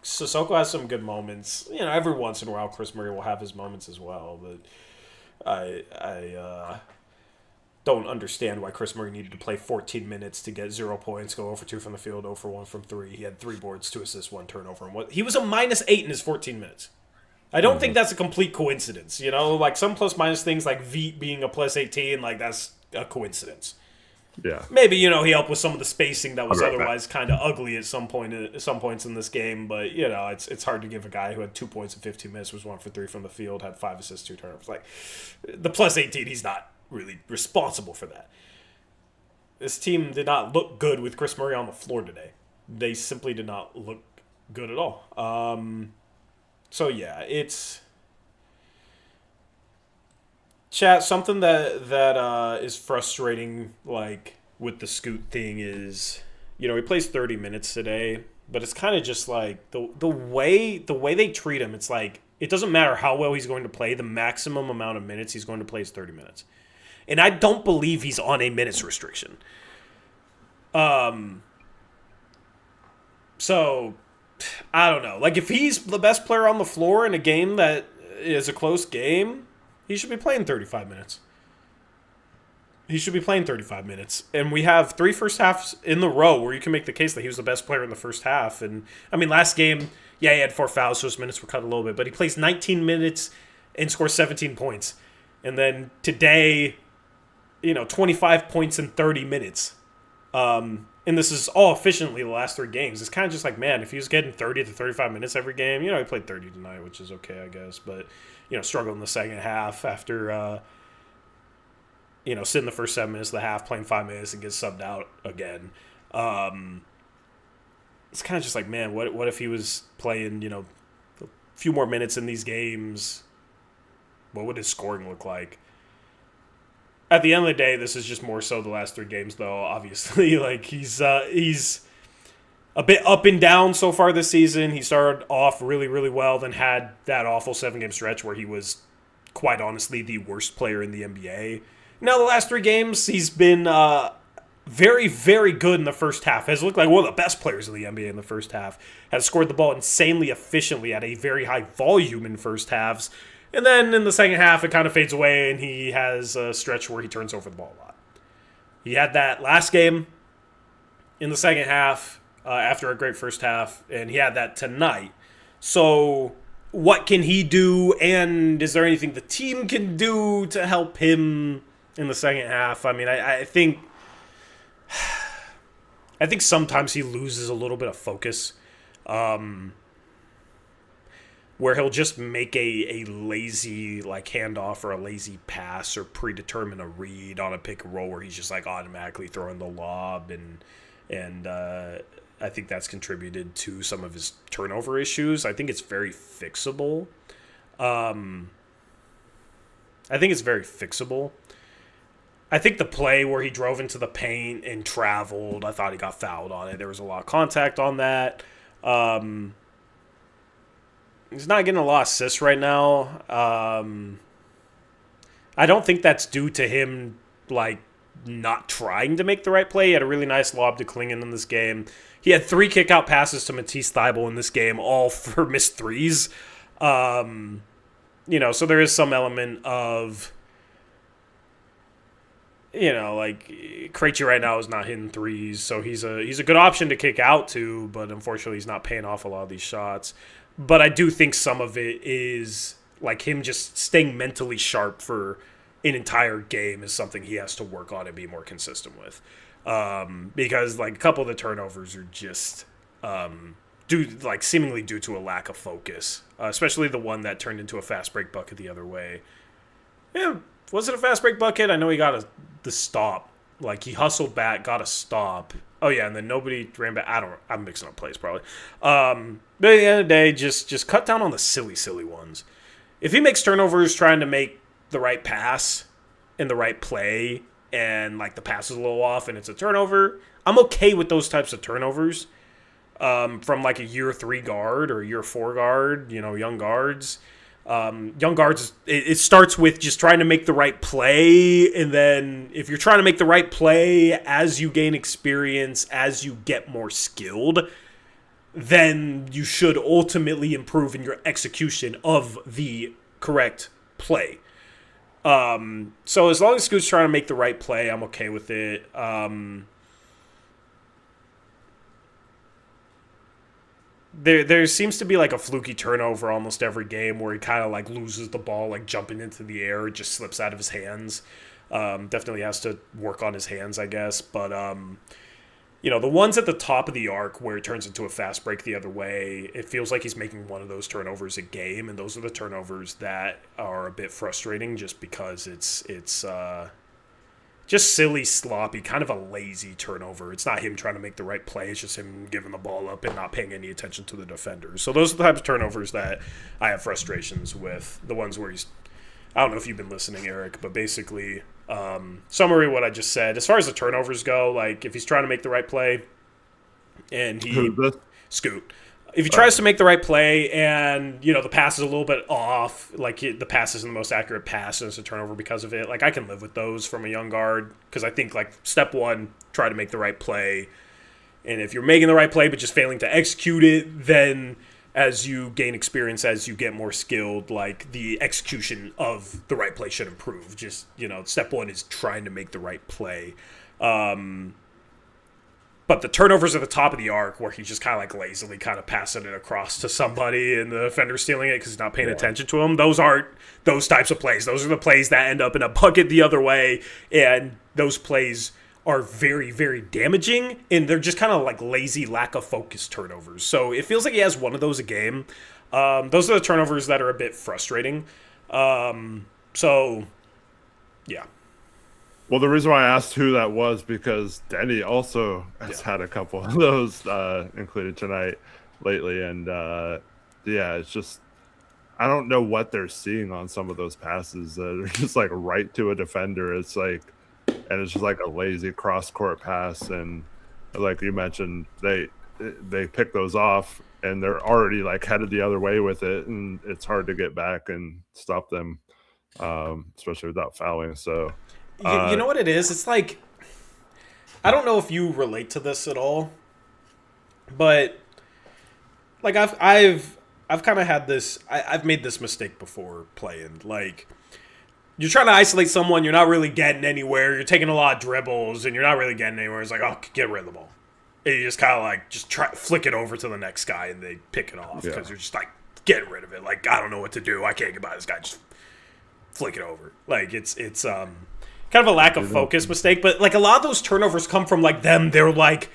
Sissoko has some good moments. You know, every once in a while, Chris Murray will have his moments as well, but. I don't understand why Chris Murray needed to play 14 minutes to get 0 points, go 0 for 2 from the field, 0 for 1 from 3. He had 3 boards, 2 assists, 1 turnover. And he was a -8 in his 14 minutes. I don't think that's a complete coincidence. You know, like some plus-minus things like Veet being a +18, like that's a coincidence. Yeah. Maybe, you know, he helped with some of the spacing that was otherwise kind of ugly at some points in this game, but you know, it's hard to give a guy who had 2 points in 15 minutes, was 1 for 3 from the field, had 5 assists, 2 turnovers. Like the +18, he's not really responsible for that. This team did not look good with Chris Murray on the floor today. They simply did not look good at all. So yeah, it's chat. Something that is frustrating, like with the Scoot thing, is, you know, he plays 30 minutes today, but it's kind of just like the way they treat him. It's like it doesn't matter how well he's going to play. The maximum amount of minutes he's going to play is 30 minutes, and I don't believe he's on a minutes restriction. So I don't know. Like if he's the best player on the floor in a game that is a close game, he should be playing 35 minutes. He should be playing 35 minutes. And we have 3 first halves in the row where you can make the case that he was the best player in the first half. And, I mean, last game, he had 4 fouls, so his minutes were cut a little bit. But he plays 19 minutes and scores 17 points. And then today, 25 points in 30 minutes. And and this is all efficiently the last 3 games, it's kind of just like, man, if he was getting 30 to 35 minutes every game, he played 30 tonight, which is okay, I guess, but, struggled in the second half after, sitting the first 7 minutes of the half, playing 5 minutes, and get subbed out again. It's kind of just like, man, what if he was playing, a few more minutes in these games? What would his scoring look like? At the end of the day, this is just more so the last 3 games, though. Obviously, like he's a bit up and down so far this season. He started off really, really well, then had that awful 7-game stretch where he was, quite honestly, the worst player in the NBA. Now, the last 3 games, he's been very, very good in the first half. Has looked like one of the best players in the NBA in the first half. Has scored the ball insanely efficiently at a very high volume in first halves. And then in the second half, it kind of fades away, and he has a stretch where he turns over the ball a lot. He had that last game in the second half after a great first half, and he had that tonight. So what can he do, and is there anything the team can do to help him in the second half? I mean, I think sometimes he loses a little bit of focus. Where he'll just make a lazy handoff or a lazy pass or predetermine a read on a pick and roll where he's just automatically throwing the lob, and I think that's contributed to some of his turnover issues. I think it's very fixable. I think the play where he drove into the paint and traveled, I thought he got fouled on it. There was a lot of contact on that. He's not getting a lot of assists right now. I don't think that's due to him, not trying to make the right play. He had a really nice lob to Klingan in this game. He had 3 kick-out passes to Thybulle in this game, all for missed threes. So there is some element of, Krejci right now is not hitting threes, so he's a good option to kick out to, but unfortunately he's not paying off a lot of these shots. But I do think some of it is him just staying mentally sharp for an entire game is something he has to work on and be more consistent with. Because a couple of the turnovers are just seemingly due to a lack of focus, especially the one that turned into a fast break bucket the other way. Yeah, was it a fast break bucket? I know he got the stop. He hustled back, got a stop. Oh, yeah, and then nobody ran back. I'm mixing up plays probably. But at the end of the day, just cut down on the silly, silly ones. If he makes turnovers trying to make the right pass in the right play and, the pass is a little off and it's a turnover, I'm okay with those types of turnovers from, a year 3 guard or a year 4 guard, young guards. Young guards, it starts with just trying to make the right play, and then if you're trying to make the right play as you gain experience, as you get more skilled, then you should ultimately improve in your execution of the correct play. So as long as Scoot's trying to make the right play, I'm okay with it. There seems to be a fluky turnover almost every game where he kind of loses the ball, jumping into the air, it just slips out of his hands. Definitely has to work on his hands, I guess. But the ones at the top of the arc where it turns into a fast break the other way, it feels like he's making one of those turnovers a game, and those are the turnovers that are a bit frustrating just because it's just silly, sloppy, kind of a lazy turnover. It's not him trying to make the right play. It's just him giving the ball up and not paying any attention to the defenders. So those are the types of turnovers that I have frustrations with. The ones where I don't know if you've been listening, Eric, but basically, summary what I just said. As far as the turnovers go, if he's trying to make the right play and Scoot. If he tries to make the right play and, the pass is a little bit off, the pass isn't the most accurate pass and it's a turnover because of it, I can live with those from a young guard because I think, step one, try to make the right play. And if you're making the right play but just failing to execute it, then as you gain experience, as you get more skilled, the execution of the right play should improve. Just, step one is trying to make the right play. But the turnovers at the top of the arc where he's just kind of lazily kind of passing it across to somebody and the defender stealing it because he's not paying attention to him, those aren't those types of plays. Those are the plays that end up in a bucket the other way, and those plays are very, very damaging, and they're just kind of like lazy, lack of focus turnovers. So it feels like he has one of those a game. Those are the turnovers that are a bit frustrating. So, yeah. Well, the reason why I asked who that was because Denny also has had a couple of those included tonight lately, and it's just I don't know what they're seeing on some of those passes that are just like right to a defender. It's like, and it's just like a lazy cross court pass, and like you mentioned, they pick those off, and they're already like headed the other way with it, and it's hard to get back and stop them, especially without fouling. So. You know what it is? It's like, I don't know if you relate to this at all, but like I've kind of had this. I've made this mistake before playing. Like, you're trying to isolate someone, you're not really getting anywhere. You're taking a lot of dribbles, and you're not really getting anywhere. It's like, oh, get rid of the ball. And you just kind of like flick it over to the next guy, and they pick it off because you're just like, get rid of it. Like, I don't know what to do. I can't get by this guy. Just flick it over. Like it's kind of a lack of focus mistake, but like a lot of those turnovers come from like them. They're like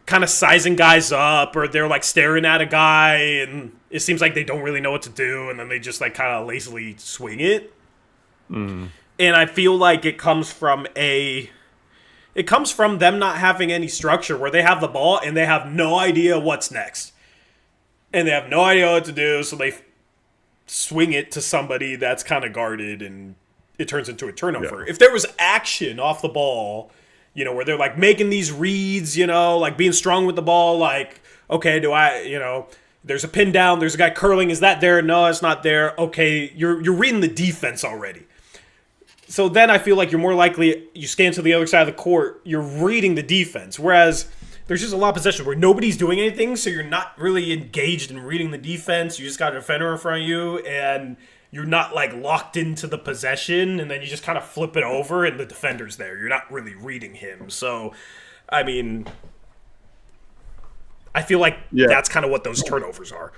kind of sizing guys up, or they're like staring at a guy, and it seems like they don't really know what to do, and then they just like kind of lazily swing it. And I feel like it comes from them not having any structure, where they have the ball and they have no idea what's next, and they have no idea what to do, so they swing it to somebody that's kind of guarded, and it turns into a turnover. If there was action off the ball, where they're like making these reads, like being strong with the ball, like, okay, there's a pin down, there's a guy curling, is that there? No, it's not there. Okay, you're reading the defense already. So then I feel like you're more likely, you scan to the other side of the court, you're reading the defense. Whereas there's just a lot of possession where nobody's doing anything, so you're not really engaged in reading the defense. You just got a defender in front of you, and you're not like locked into the possession, and then you just kind of flip it over and the defender's there. You're not really reading him. So, I mean, I feel like that's kind of what those turnovers are.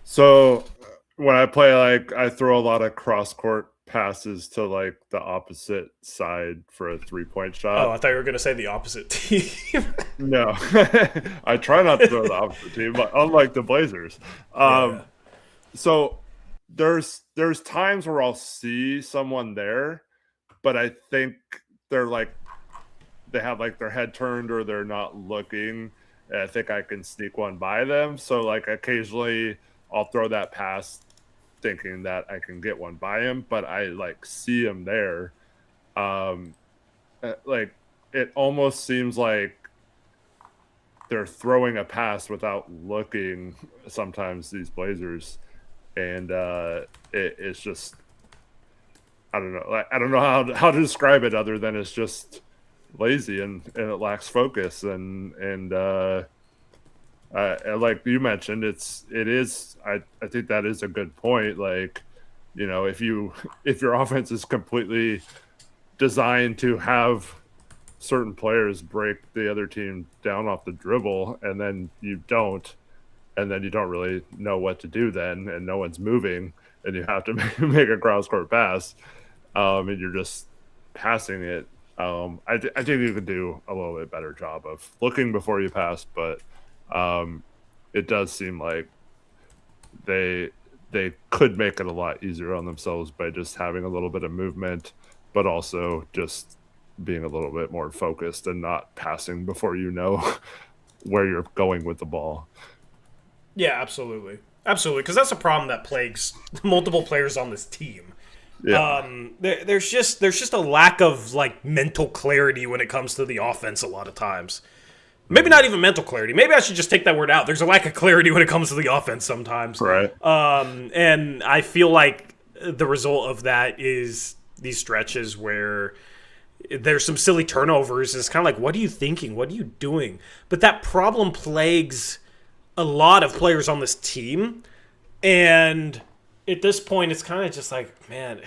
So when I play, like, I throw a lot of cross-court passes to like the opposite side for a 3-point shot. Oh, I thought you were going to say the opposite team. No, I try not to throw the opposite team, but unlike the Blazers. So there's times where I'll see someone there, but I think they're like, they have like their head turned or they're not looking, and I think I can sneak one by them. So like occasionally I'll throw that pass thinking that I can get one by him, but I like see him there. Like it almost seems like they're throwing a pass without looking sometimes, these Blazers. And it's just, I don't know. I don't know how to describe it other than it's just lazy and it lacks focus. And like you mentioned, it is. I think that is a good point. Like, if your offense is completely designed to have certain players break the other team down off the dribble, and then you don't. And then you don't really know what to do then, and no one's moving, and you have to make a cross-court pass, and you're just passing it. I think you could do a little bit better job of looking before you pass, but it does seem like they could make it a lot easier on themselves by just having a little bit of movement, but also just being a little bit more focused and not passing before you know where you're going with the ball. Yeah, absolutely. Absolutely, because that's a problem that plagues multiple players on this team. Yeah. There's just a lack of like mental clarity when it comes to the offense a lot of times. Maybe not even mental clarity. Maybe I should just take that word out. There's a lack of clarity when it comes to the offense sometimes. Right. And I feel like the result of that is these stretches where there's some silly turnovers. It's kind of like, what are you thinking? What are you doing? But that problem plagues a lot of players on this team, and at this point it's kind of just like, man,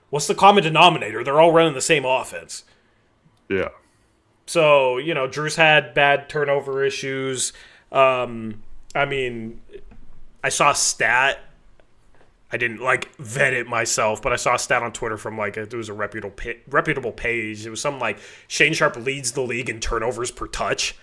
what's the common denominator? They're all running the same offense. Yeah. So, Drew's had bad turnover issues. I mean, I saw a stat I didn't like vet it myself, but I saw a stat on Twitter from like it was a reputable page. It was something like Shane Sharp leads the league in turnovers per touch.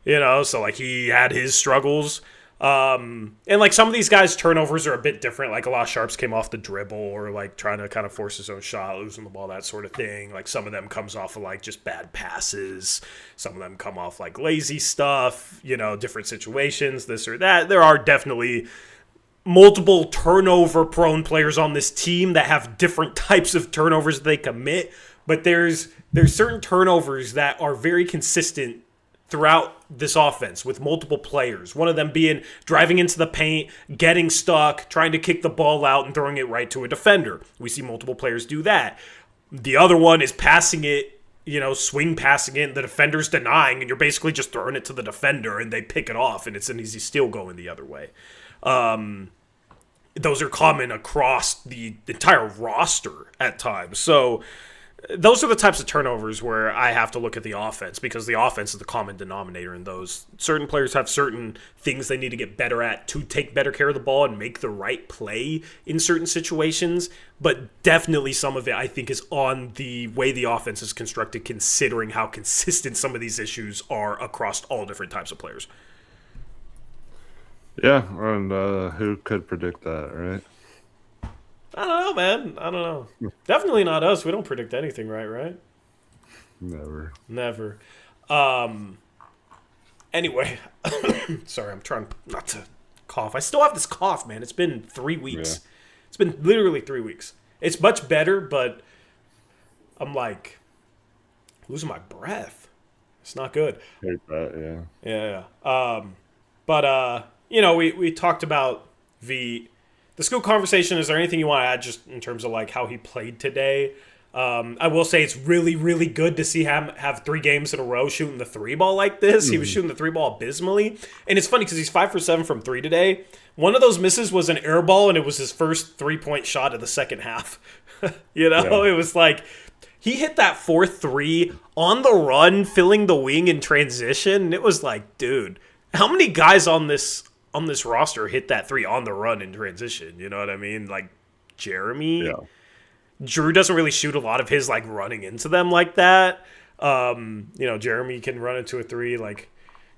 So like he had his struggles. And like some of these guys' turnovers are a bit different. Like a lot of Sharps came off the dribble or like trying to kind of force his own shot, losing the ball, that sort of thing. Like some of them comes off of like just bad passes. Some of them come off like lazy stuff, different situations, this or that. There are definitely multiple turnover prone players on this team that have different types of turnovers they commit, but there's certain turnovers that are very consistent throughout this offense with multiple players. One of them being driving into the paint, getting stuck, trying to kick the ball out and throwing it right to a defender. We see multiple players do that. The other one is passing it, swing passing it, and the defender's denying, and you're basically just throwing it to the defender and they pick it off and it's an easy steal going the other way. Those are common across the entire roster at times. So those are the types of turnovers where I have to look at the offense because the offense is the common denominator in those. Certain players have certain things they need to get better at to take better care of the ball and make the right play in certain situations. But definitely some of it, I think, is on the way the offense is constructed, considering how consistent some of these issues are across all different types of players. Yeah, and who could predict that, right? I don't know, man. I don't know. Definitely not us. We don't predict anything, right? Never. Anyway, sorry, I'm trying not to cough. I still have this cough, man. It's been 3 weeks. Yeah. It's been literally 3 weeks. It's much better, but I'm like losing my breath. It's not good. Hate that, yeah. Yeah. But we talked about the school conversation. Is there anything you want to add just in terms of like how he played today? I will say it's really, really good to see him have 3 games in a row shooting the 3 ball like this. Mm-hmm. He was shooting the 3 ball abysmally. And it's funny because he's 5 for 7 from 3 today. One of those misses was an air ball, and it was his first 3-point shot of the second half. It was like he hit that 4-3 on the run, filling the wing in transition. And it was like, dude, how many guys on this roster hit that 3 on the run in transition? You know what I mean? Like Jeremy. Yeah. Drew doesn't really shoot a lot of his like running into them like that. Jeremy can run into a 3. Like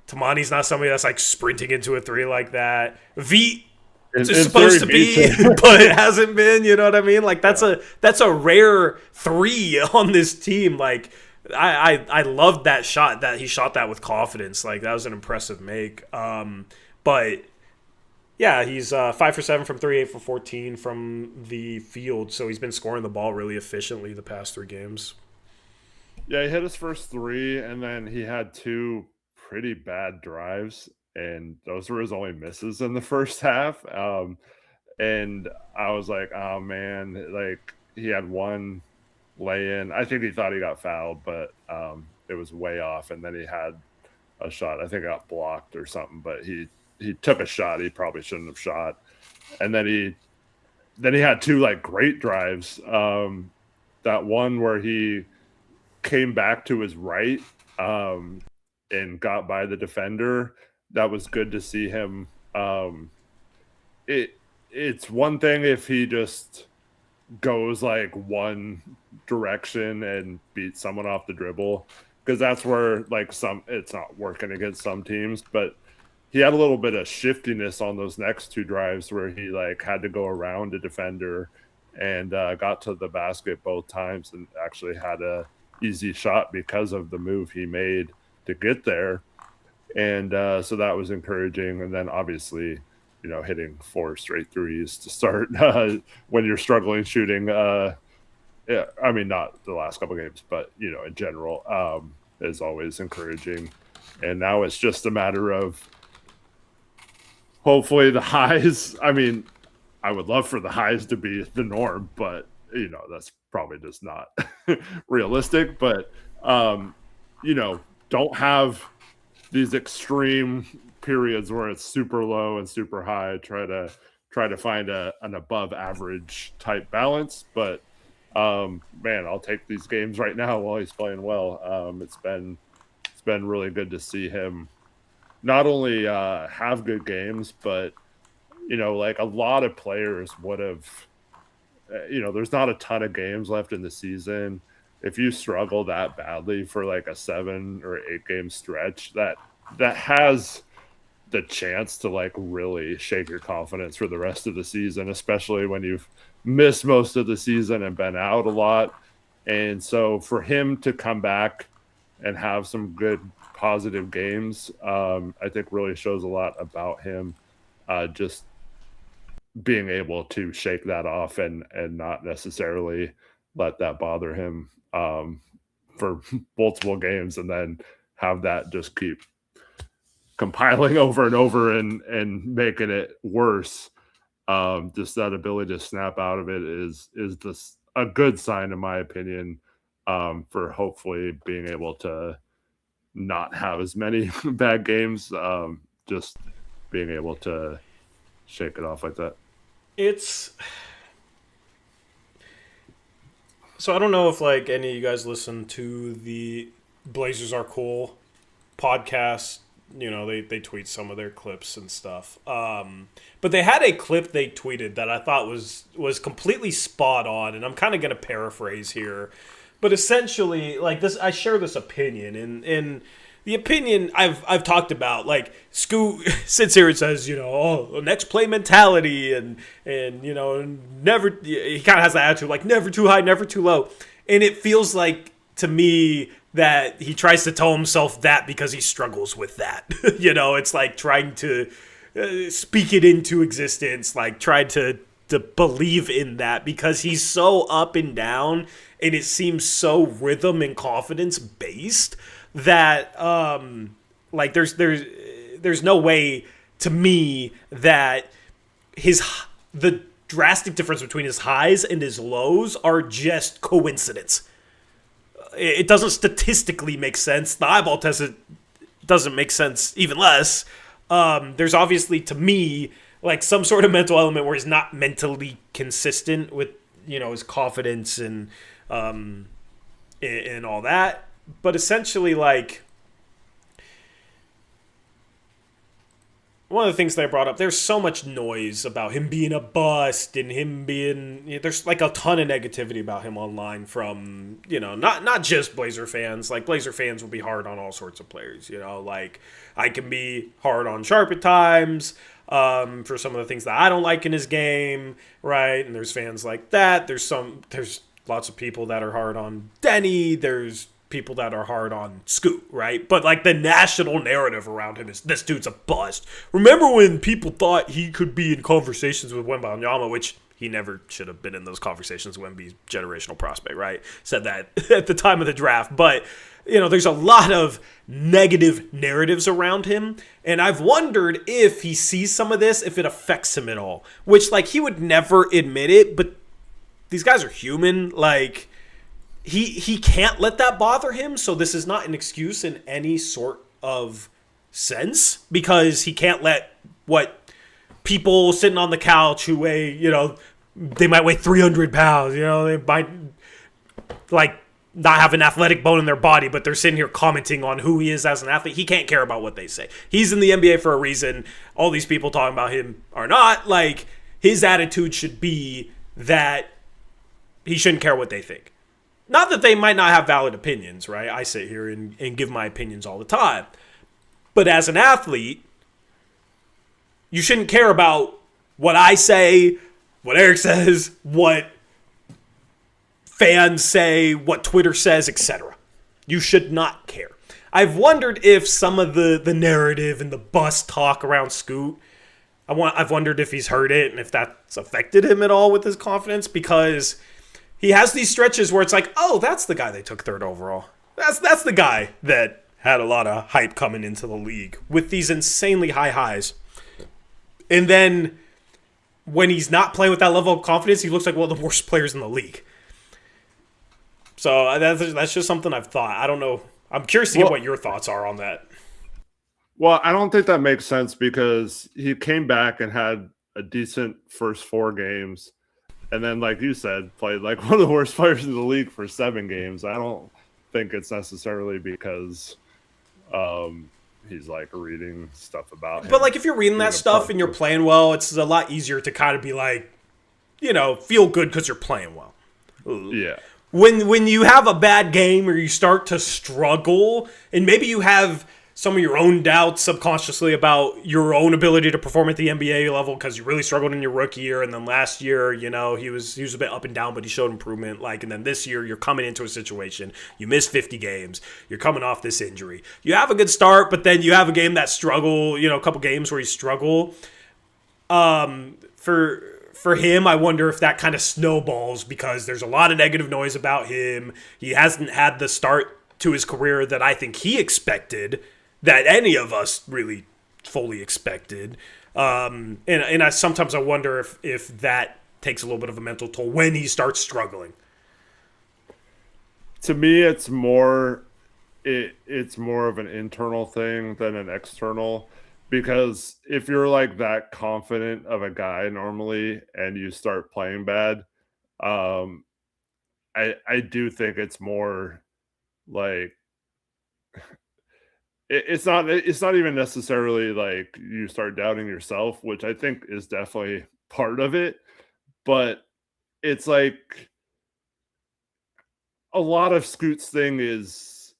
Toumani's not somebody that's like sprinting into a 3 like that. V is supposed to be, but it hasn't been. You know what I mean? Like that's a rare 3 on this team. Like I loved that shot, that he shot that with confidence. Like that was an impressive make. But yeah, he's 5 for 7 from 3, 8 for 14 from the field. So he's been scoring the ball really efficiently the past 3 games. Yeah, he hit his first 3, and then he had 2 pretty bad drives, and those were his only misses in the first half. And I was like, oh man, like he had 1 lay-in. I think he thought he got fouled, but it was way off. And then he had a shot. I think it got blocked or something, but he took a shot he probably shouldn't have shot. And then he had 2 like great drives. That one where he came back to his right and got by the defender. That was good to see him. It's one thing if he just goes like one direction and beats someone off the dribble, because that's where like it's not working against some teams, but he had a little bit of shiftiness on those next 2 drives where he like had to go around a defender and got to the basket both times and actually had a easy shot because of the move he made to get there. And so that was encouraging. And then obviously, hitting 4 straight threes to start when you're struggling shooting. Yeah, I mean, not the last couple games, but, in general, is always encouraging. And now it's just a matter of hopefully the highs. I mean, I would love for the highs to be the norm, but, that's probably just not realistic. But, don't have these extreme periods where it's super low and super high. Try to find an above average type balance. But man, I'll take these games right now while he's playing well. It's been really good to see him not only have good games, but like a lot of players would have, there's not a ton of games left in the season. If you struggle that badly for like a 7 or 8 game stretch, that has the chance to like really shake your confidence for the rest of the season, especially when you've missed most of the season and been out a lot. And so for him to come back and have some good positive games, I think really shows a lot about him. Just being able to shake that off and not necessarily let that bother him for multiple games, and then have that just keep compiling over and over and making it worse. Just that ability to snap out of it is just a good sign, in my opinion, for hopefully being able to not have as many bad games. Just being able to shake it off like that. So I don't know if like any of you guys listen to the Blazers Are Cool podcast. They tweet some of their clips and stuff. But they had a clip they tweeted that I thought was completely spot on, and I'm kind of going to paraphrase here. But essentially, like this, I share this opinion, and the opinion I've talked about, like Scoot sits here and says, next play mentality, and never. He kind of has that attitude, like never too high, never too low, and it feels like to me that he tries to tell himself that because he struggles with that. It's like trying to speak it into existence, like try to believe in that, because he's so up and down, and it seems so rhythm and confidence based that like there's no way to me that the drastic difference between his highs and his lows are just coincidence. It doesn't statistically make sense. The eyeball test, it doesn't make sense even less. There's obviously, to me, like some sort of mental element where he's not mentally consistent with, his confidence and all that. But essentially, like, one of the things that I brought up, there's so much noise about him being a bust and him being, there's like a ton of negativity about him online from, not just Blazer fans. Like, Blazer fans will be hard on all sorts of players, like I can be hard on Sharp at times for some of the things that I don't like in his game, right? And there's fans like that. There's lots of people that are hard on Denny. There's people that are hard on Scoot, right? But like the national narrative around him is this dude's a bust. Remember when people thought he could be in conversations with Wembanyama, which he never should have been in those conversations. Wemby's generational prospect, right? Said that at the time of the draft. But, there's a lot of negative narratives around him. And I've wondered if he sees some of this, if it affects him at all. Which, like, he would never admit it, but these guys are human. Like, he can't let that bother him, so this is not an excuse in any sort of sense, because he can't let what people sitting on the couch who weigh, they might weigh 300 pounds, they might like not have an athletic bone in their body, but they're sitting here commenting on who he is as an athlete. He can't care about what they say. He's in the NBA for a reason. All these people talking about him are not. Like, his attitude should be that he shouldn't care what they think. Not that they might not have valid opinions, right? I sit here and give my opinions all the time. But as an athlete, you shouldn't care about what I say, what Eric says, what fans say, what Twitter says, etc. You should not care. I've wondered if some of the narrative and the bus talk around Scoot, I've wondered if he's heard it and if that's affected him at all with his confidence, because he has these stretches where it's like, oh, that's the guy they took 3rd overall. That's the guy that had a lot of hype coming into the league with these insanely high highs. And then when he's not playing with that level of confidence, he looks like one of the worst players in the league. So that's just something I've thought. I don't know. I'm curious to get what your thoughts are on that. Well, I don't think that makes sense, because he came back and had a decent first 4 games. And then, like you said, played like one of the worst players in the league for 7 games. I don't think it's necessarily because he's like reading stuff about him. But like if you're reading that stuff and you're playing well, it's a lot easier to kind of be like, feel good because you're playing well. Yeah. When you have a bad game or you start to struggle, and maybe you have some of your own doubts subconsciously about your own ability to perform at the NBA level because you really struggled in your rookie year, and then last year, he was a bit up and down, but he showed improvement. And then this year, you're coming into a situation, you missed 50 games, you're coming off this injury. You have a good start, but then you have a game that struggle, a couple games where you struggle. For him, I wonder if that kind of snowballs because there's a lot of negative noise about him. He hasn't had the start to his career that I think he expected, that any of us really fully expected. And sometimes I wonder if that takes a little bit of a mental toll when he starts struggling. To me, it's more of an internal thing than an external. Because if you're like that confident of a guy normally and you start playing bad, I do think it's more like it's not even necessarily like you start doubting yourself, which I think is definitely part of it, but it's like a lot of Scoot's thing is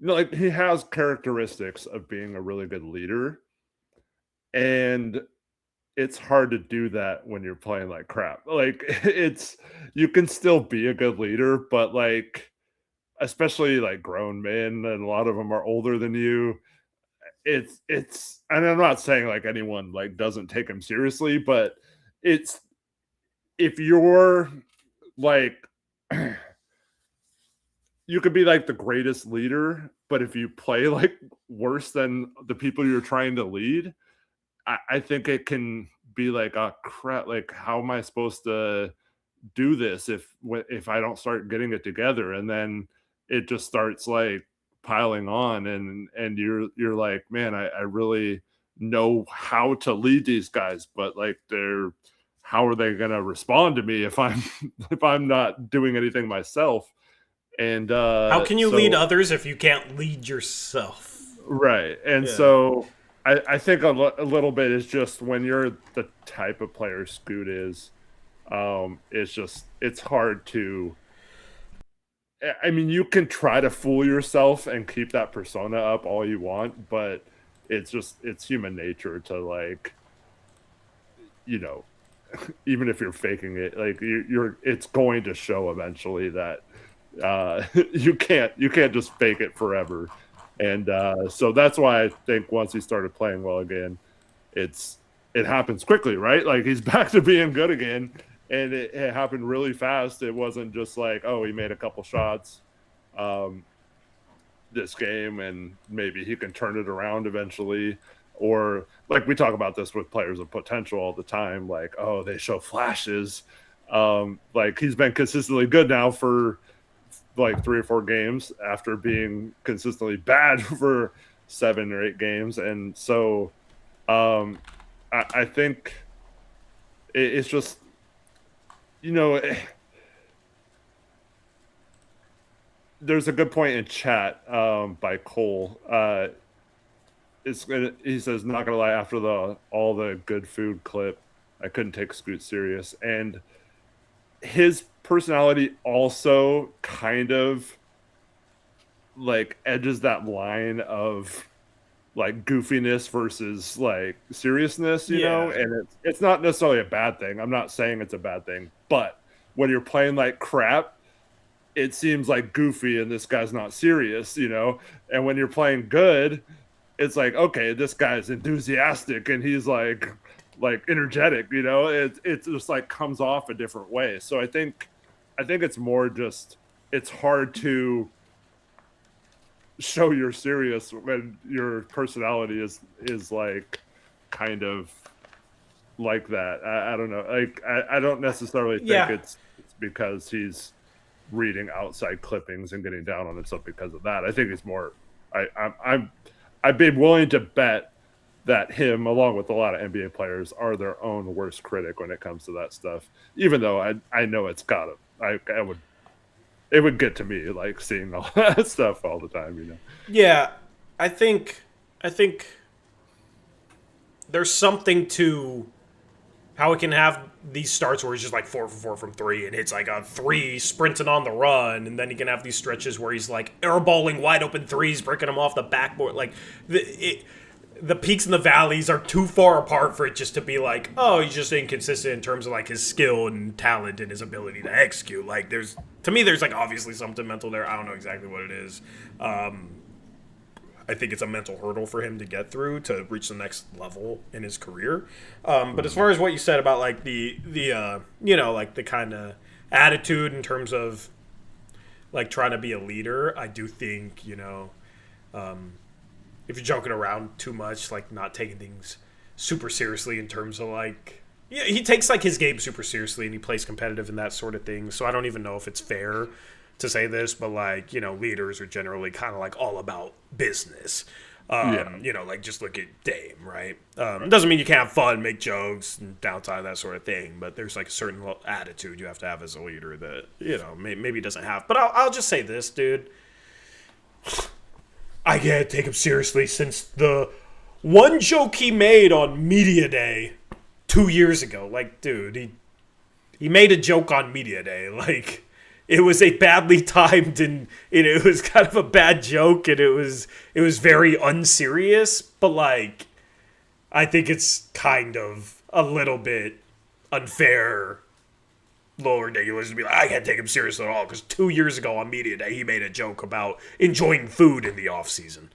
like he has characteristics of being a really good leader, and it's hard to do that when you're playing like crap. Like you can still be a good leader, but like especially like grown men, and a lot of them are older than you. It's and I'm not saying like anyone like doesn't take him seriously, but it's if you're like you could be like the greatest leader, but if you play like worse than the people you're trying to lead, I think it can be like, oh crap, like how am I supposed to do this if I don't start getting it together? And then it just starts like piling on, and you're like, man, I really know how to lead these guys, but like how are they gonna respond to me if I'm not doing anything myself? And how can you lead others if you can't lead yourself? Right. And so I think a little bit is just when you're the type of player Scoot is, it's hard to, I mean, you can try to fool yourself and keep that persona up all you want, but it's human nature to like, even if you're faking it, like it's going to show eventually that you can't just fake it forever. And so that's why I think once he started playing well again, it happens quickly, right? Like he's back to being good again, and it happened really fast. It wasn't just like, oh, he made a couple shots this game and maybe he can turn it around eventually. Or like we talk about this with players of potential all the time, like, oh, they show flashes. Like he's been consistently good now for like 3 or 4 games after being consistently bad for 7 or 8 games. And so I think it's just, there's a good point in chat by Cole. He says, not gonna lie, after all the good food clip, I couldn't take Scoot serious. And his personality also kind of like edges that line of like goofiness versus like seriousness, you know, and it's not necessarily a bad thing. I'm not saying it's a bad thing, but when you're playing like crap, it seems like goofy and this guy's not serious, and when you're playing good, it's like, okay, this guy's enthusiastic and he's like energetic, it just like comes off a different way. So I think it's more just, it's hard to show you're serious when your personality is like kind of like that. I don't know. Like I don't necessarily think it's because he's reading outside clippings and getting down on himself because of that. I think it's more, I'd be willing to bet that him, along with a lot of NBA players, are their own worst critic when it comes to that stuff. Even though I know it's got to, it would get to me, like seeing all that stuff all the time, you know. Yeah, I think there's something to how it can have these starts where he's just like 4 for 4 from 3 and hits like a 3 sprinting on the run, and then he can have these stretches where he's like airballing wide open threes, breaking them off the backboard. Like the peaks and the valleys are too far apart for it just to be like, oh, he's just inconsistent in terms of like his skill and talent and his ability to execute. Like there's like obviously something mental there. I don't know exactly what it is. I think it's a mental hurdle for him to get through to reach the next level in his career. But as far as what you said about like the like the kind of attitude in terms of like trying to be a leader, I do think, if you're joking around too much, like not taking things super seriously in terms of like, yeah, he takes like his game super seriously and he plays competitive and that sort of thing. So I don't even know if it's fair to say this, but like, leaders are generally kind of like all about business. Like just look at Dame, right? It doesn't mean you can't have fun, make jokes and downtime, that sort of thing, but there's like a certain attitude you have to have as a leader that, maybe doesn't have. But I'll just say this, dude. I can't take him seriously since the one joke he made on Media Day 2 years ago. Like, dude, he made a joke on Media Day, like, it was a badly timed and it was kind of a bad joke and it was very unserious, but like I think it's kind of a little bit unfair, a little ridiculous to be like, I can't take him seriously at all because 2 years ago on Media Day he made a joke about enjoying food in the off season.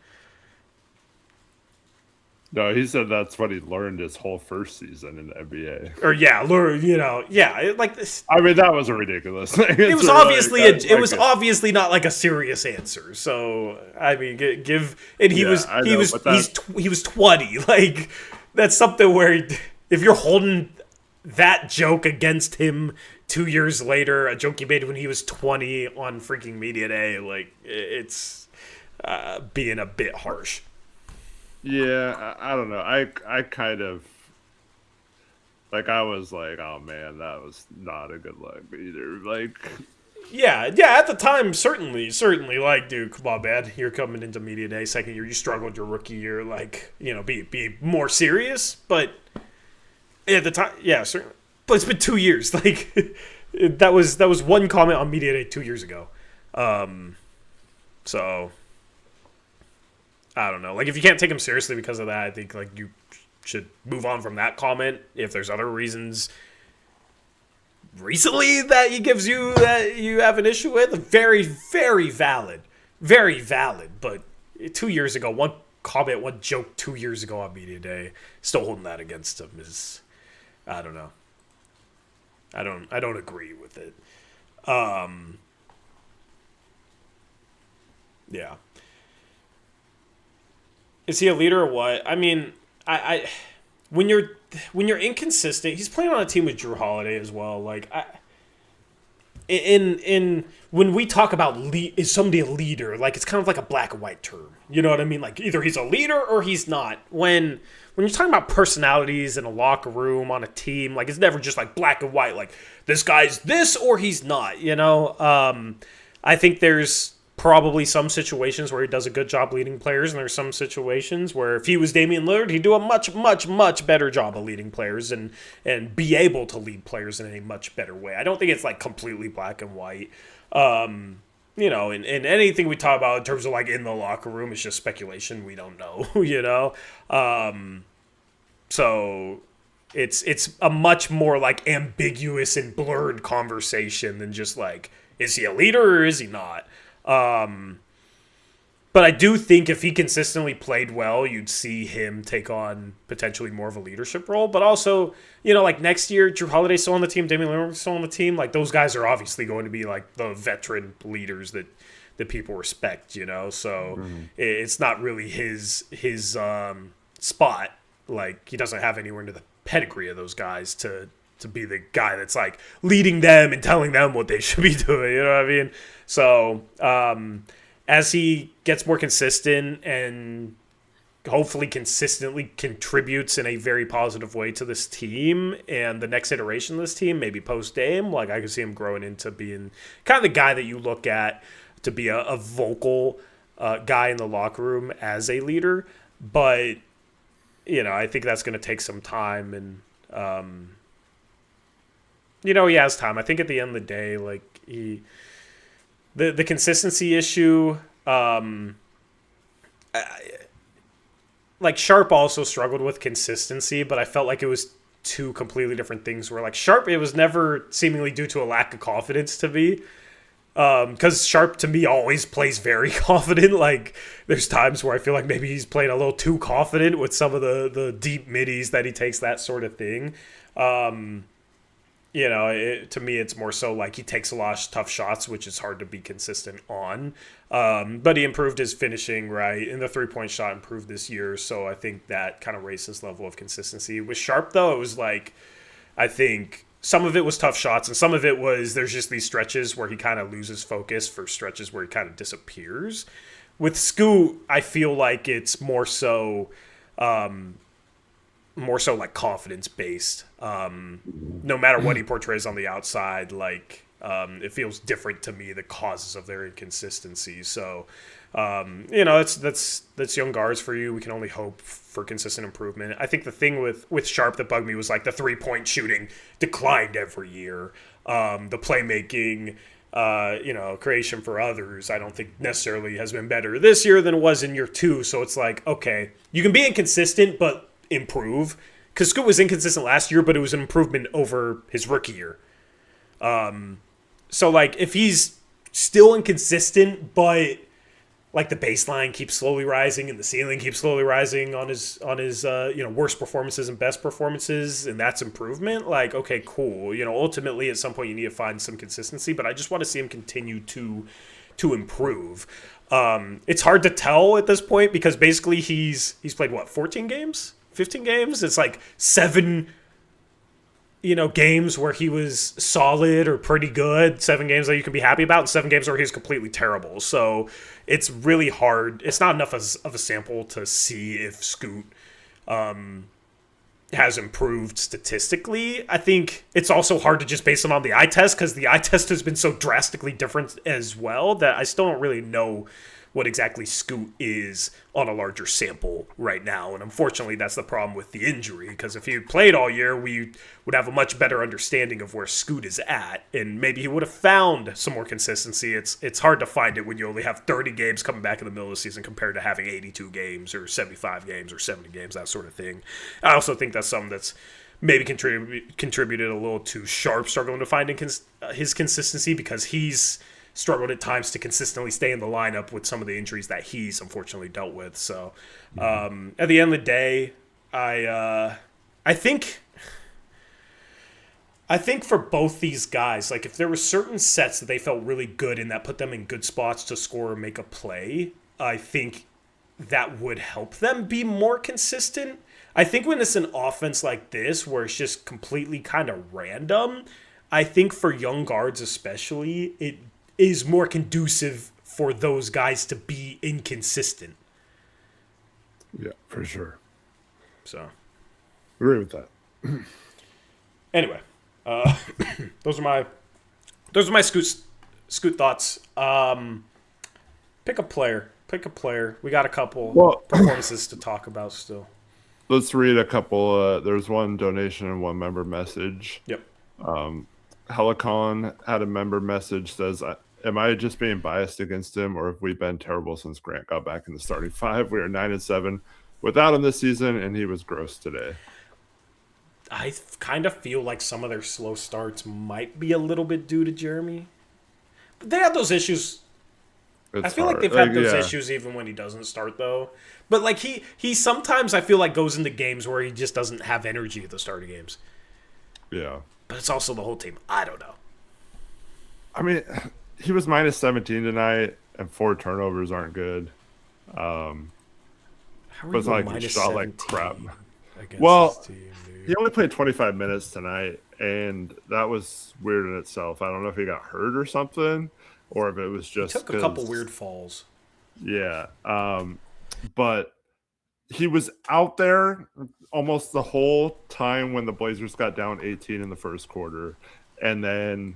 No, he said that's what he learned his whole first season in the NBA. Or like this. I mean, that was a ridiculous thing. It was obviously obviously not like a serious answer. So I mean, he was 20. Like that's something where if you're holding that joke against him 2 years later, a joke he made when he was 20 on freaking Media Day, like it's being a bit harsh. Yeah, I don't know. I kind of like I was like, oh man, that was not a good look either. Like, yeah. At the time, certainly, like, dude, come on, man, you're coming into Media Day, second year, you struggled your rookie year, like, be more serious. But at the time, yeah, certainly. But it's been 2 years. Like, that was one comment on Media Day 2 years ago. So. I don't know. Like, if you can't take him seriously because of that, I think, like, you should move on from that comment. If there's other reasons recently that he gives you that you have an issue with, very, very valid. Very valid. But 2 years ago, one comment, one joke 2 years ago on Media Day, still holding that against him is, I don't know. I don't agree with it. Yeah. Is he a leader or what? I mean, I when you're inconsistent, he's playing on a team with Drew Holiday as well. Like, when we talk about is somebody a leader, like it's kind of like a black and white term. You know what I mean? Like either he's a leader or he's not. When you're talking about personalities in a locker room on a team, like it's never just like black and white. Like this guy's this or he's not. I think there's probably some situations where he does a good job leading players, and there's some situations where if he was Damian Lillard, he'd do a much, much, much better job of leading players and be able to lead players in a much better way. I don't think it's like completely black and white. In anything we talk about in terms of like in the locker room, it's just speculation. We don't know, So it's a much more like ambiguous and blurred conversation than just like, is he a leader or is he not? But I do think if he consistently played well, you'd see him take on potentially more of a leadership role. But also, like next year, Drew Holiday's still on the team, Damian Lillard's still on the team. Like those guys are obviously going to be like the veteran leaders that people respect, So it's not really his spot. Like he doesn't have anywhere near the pedigree of those guys to be the guy that's like leading them and telling them what they should be doing. You know what I mean? So as he gets more consistent and hopefully consistently contributes in a very positive way to this team and the next iteration of this team, maybe post-game. Like, I could see him growing into being kind of the guy that you look at to be a vocal guy in the locker room as a leader. But, I think that's going to take some time. And, he has time. I think at the end of the day, like, the consistency issue, like Sharp also struggled with consistency, but I felt like it was two completely different things where like Sharp, it was never seemingly due to a lack of confidence to me. Because Sharp to me always plays very confident. Like there's times where I feel like maybe he's playing a little too confident with some of the deep middies that he takes, that sort of thing. To me, it's more so like he takes a lot of tough shots, which is hard to be consistent on. But he improved his finishing, right? And the 3-point shot improved this year. So I think that kind of raised his level of consistency. With Sharp, though, it was like, I think some of it was tough shots and some of it was there's just these stretches where he kind of loses focus for stretches where he kind of disappears. With Scoot, I feel like it's more so like confidence based. No matter what he portrays on the outside, like it feels different to me, the causes of their inconsistency. So that's young guards for you. We can only hope for consistent improvement. I think the thing with Sharp that bugged me was like the 3-point shooting declined every year. The playmaking, creation for others, I don't think necessarily has been better this year than it was in year 2. So it's like, okay, you can be inconsistent, but improve, because Scoot was inconsistent last year, but it was an improvement over his rookie year. So like if he's still inconsistent, but like the baseline keeps slowly rising and the ceiling keeps slowly rising on his worst performances and best performances, and that's improvement, like okay, cool. Ultimately at some point you need to find some consistency, but I just want to see him continue to improve. It's hard to tell at this point because basically he's played 14 games? 15 games? It's like 7 games where he was solid or pretty good, 7 games that you can be happy about, and 7 games where he's completely terrible. So it's really hard. It's not enough of a sample to see if Scoot has improved statistically. I think it's also hard to just base it on the eye test because the eye test has been so drastically different as well that I still don't really know what exactly Scoot is on a larger sample right now. And unfortunately, that's the problem with the injury, because if he played all year, we would have a much better understanding of where Scoot is at, and maybe he would have found some more consistency. It's hard to find it when you only have 30 games coming back in the middle of the season compared to having 82 games or 75 games or 70 games, that sort of thing. I also think that's something that's maybe contributed a little to Sharp struggling to find his consistency, because he's struggled at times to consistently stay in the lineup with some of the injuries that he's unfortunately dealt with. So at the end of the day, I think for both these guys, like if there were certain sets that they felt really good in that put them in good spots to score or make a play, I think that would help them be more consistent. I think when it's an offense like this where it's just completely kind of random, I think for young guards especially, it is more conducive for those guys to be inconsistent. Yeah, for sure. So, agree with that. Anyway, those are my Scoot thoughts. Pick a player. We got a couple performances to talk about still. Let's read a couple. There's one donation and one member message. Yep. Helicon had a member message, says, am I just being biased against him, or have we been terrible since Grant got back in the starting 5? We are 9-7 without him this season, and he was gross today. I kind of feel like some of their slow starts might be a little bit due to Jeremy. But they have those issues. I feel like they've had those issues even when he doesn't start, though. But like he sometimes, I feel like, goes into games where he just doesn't have energy at the start of games. Yeah. But it's also the whole team. I don't know. I mean, he was -17 tonight, and 4 turnovers aren't good. How are but it's you not like he shot like crap. Well, this team, dude? He only played 25 minutes tonight, and that was weird in itself. I don't know if he got hurt or something, or if it was just he took a couple weird falls. Yeah, but he was out there almost the whole time when the Blazers got down 18 in the first quarter, and then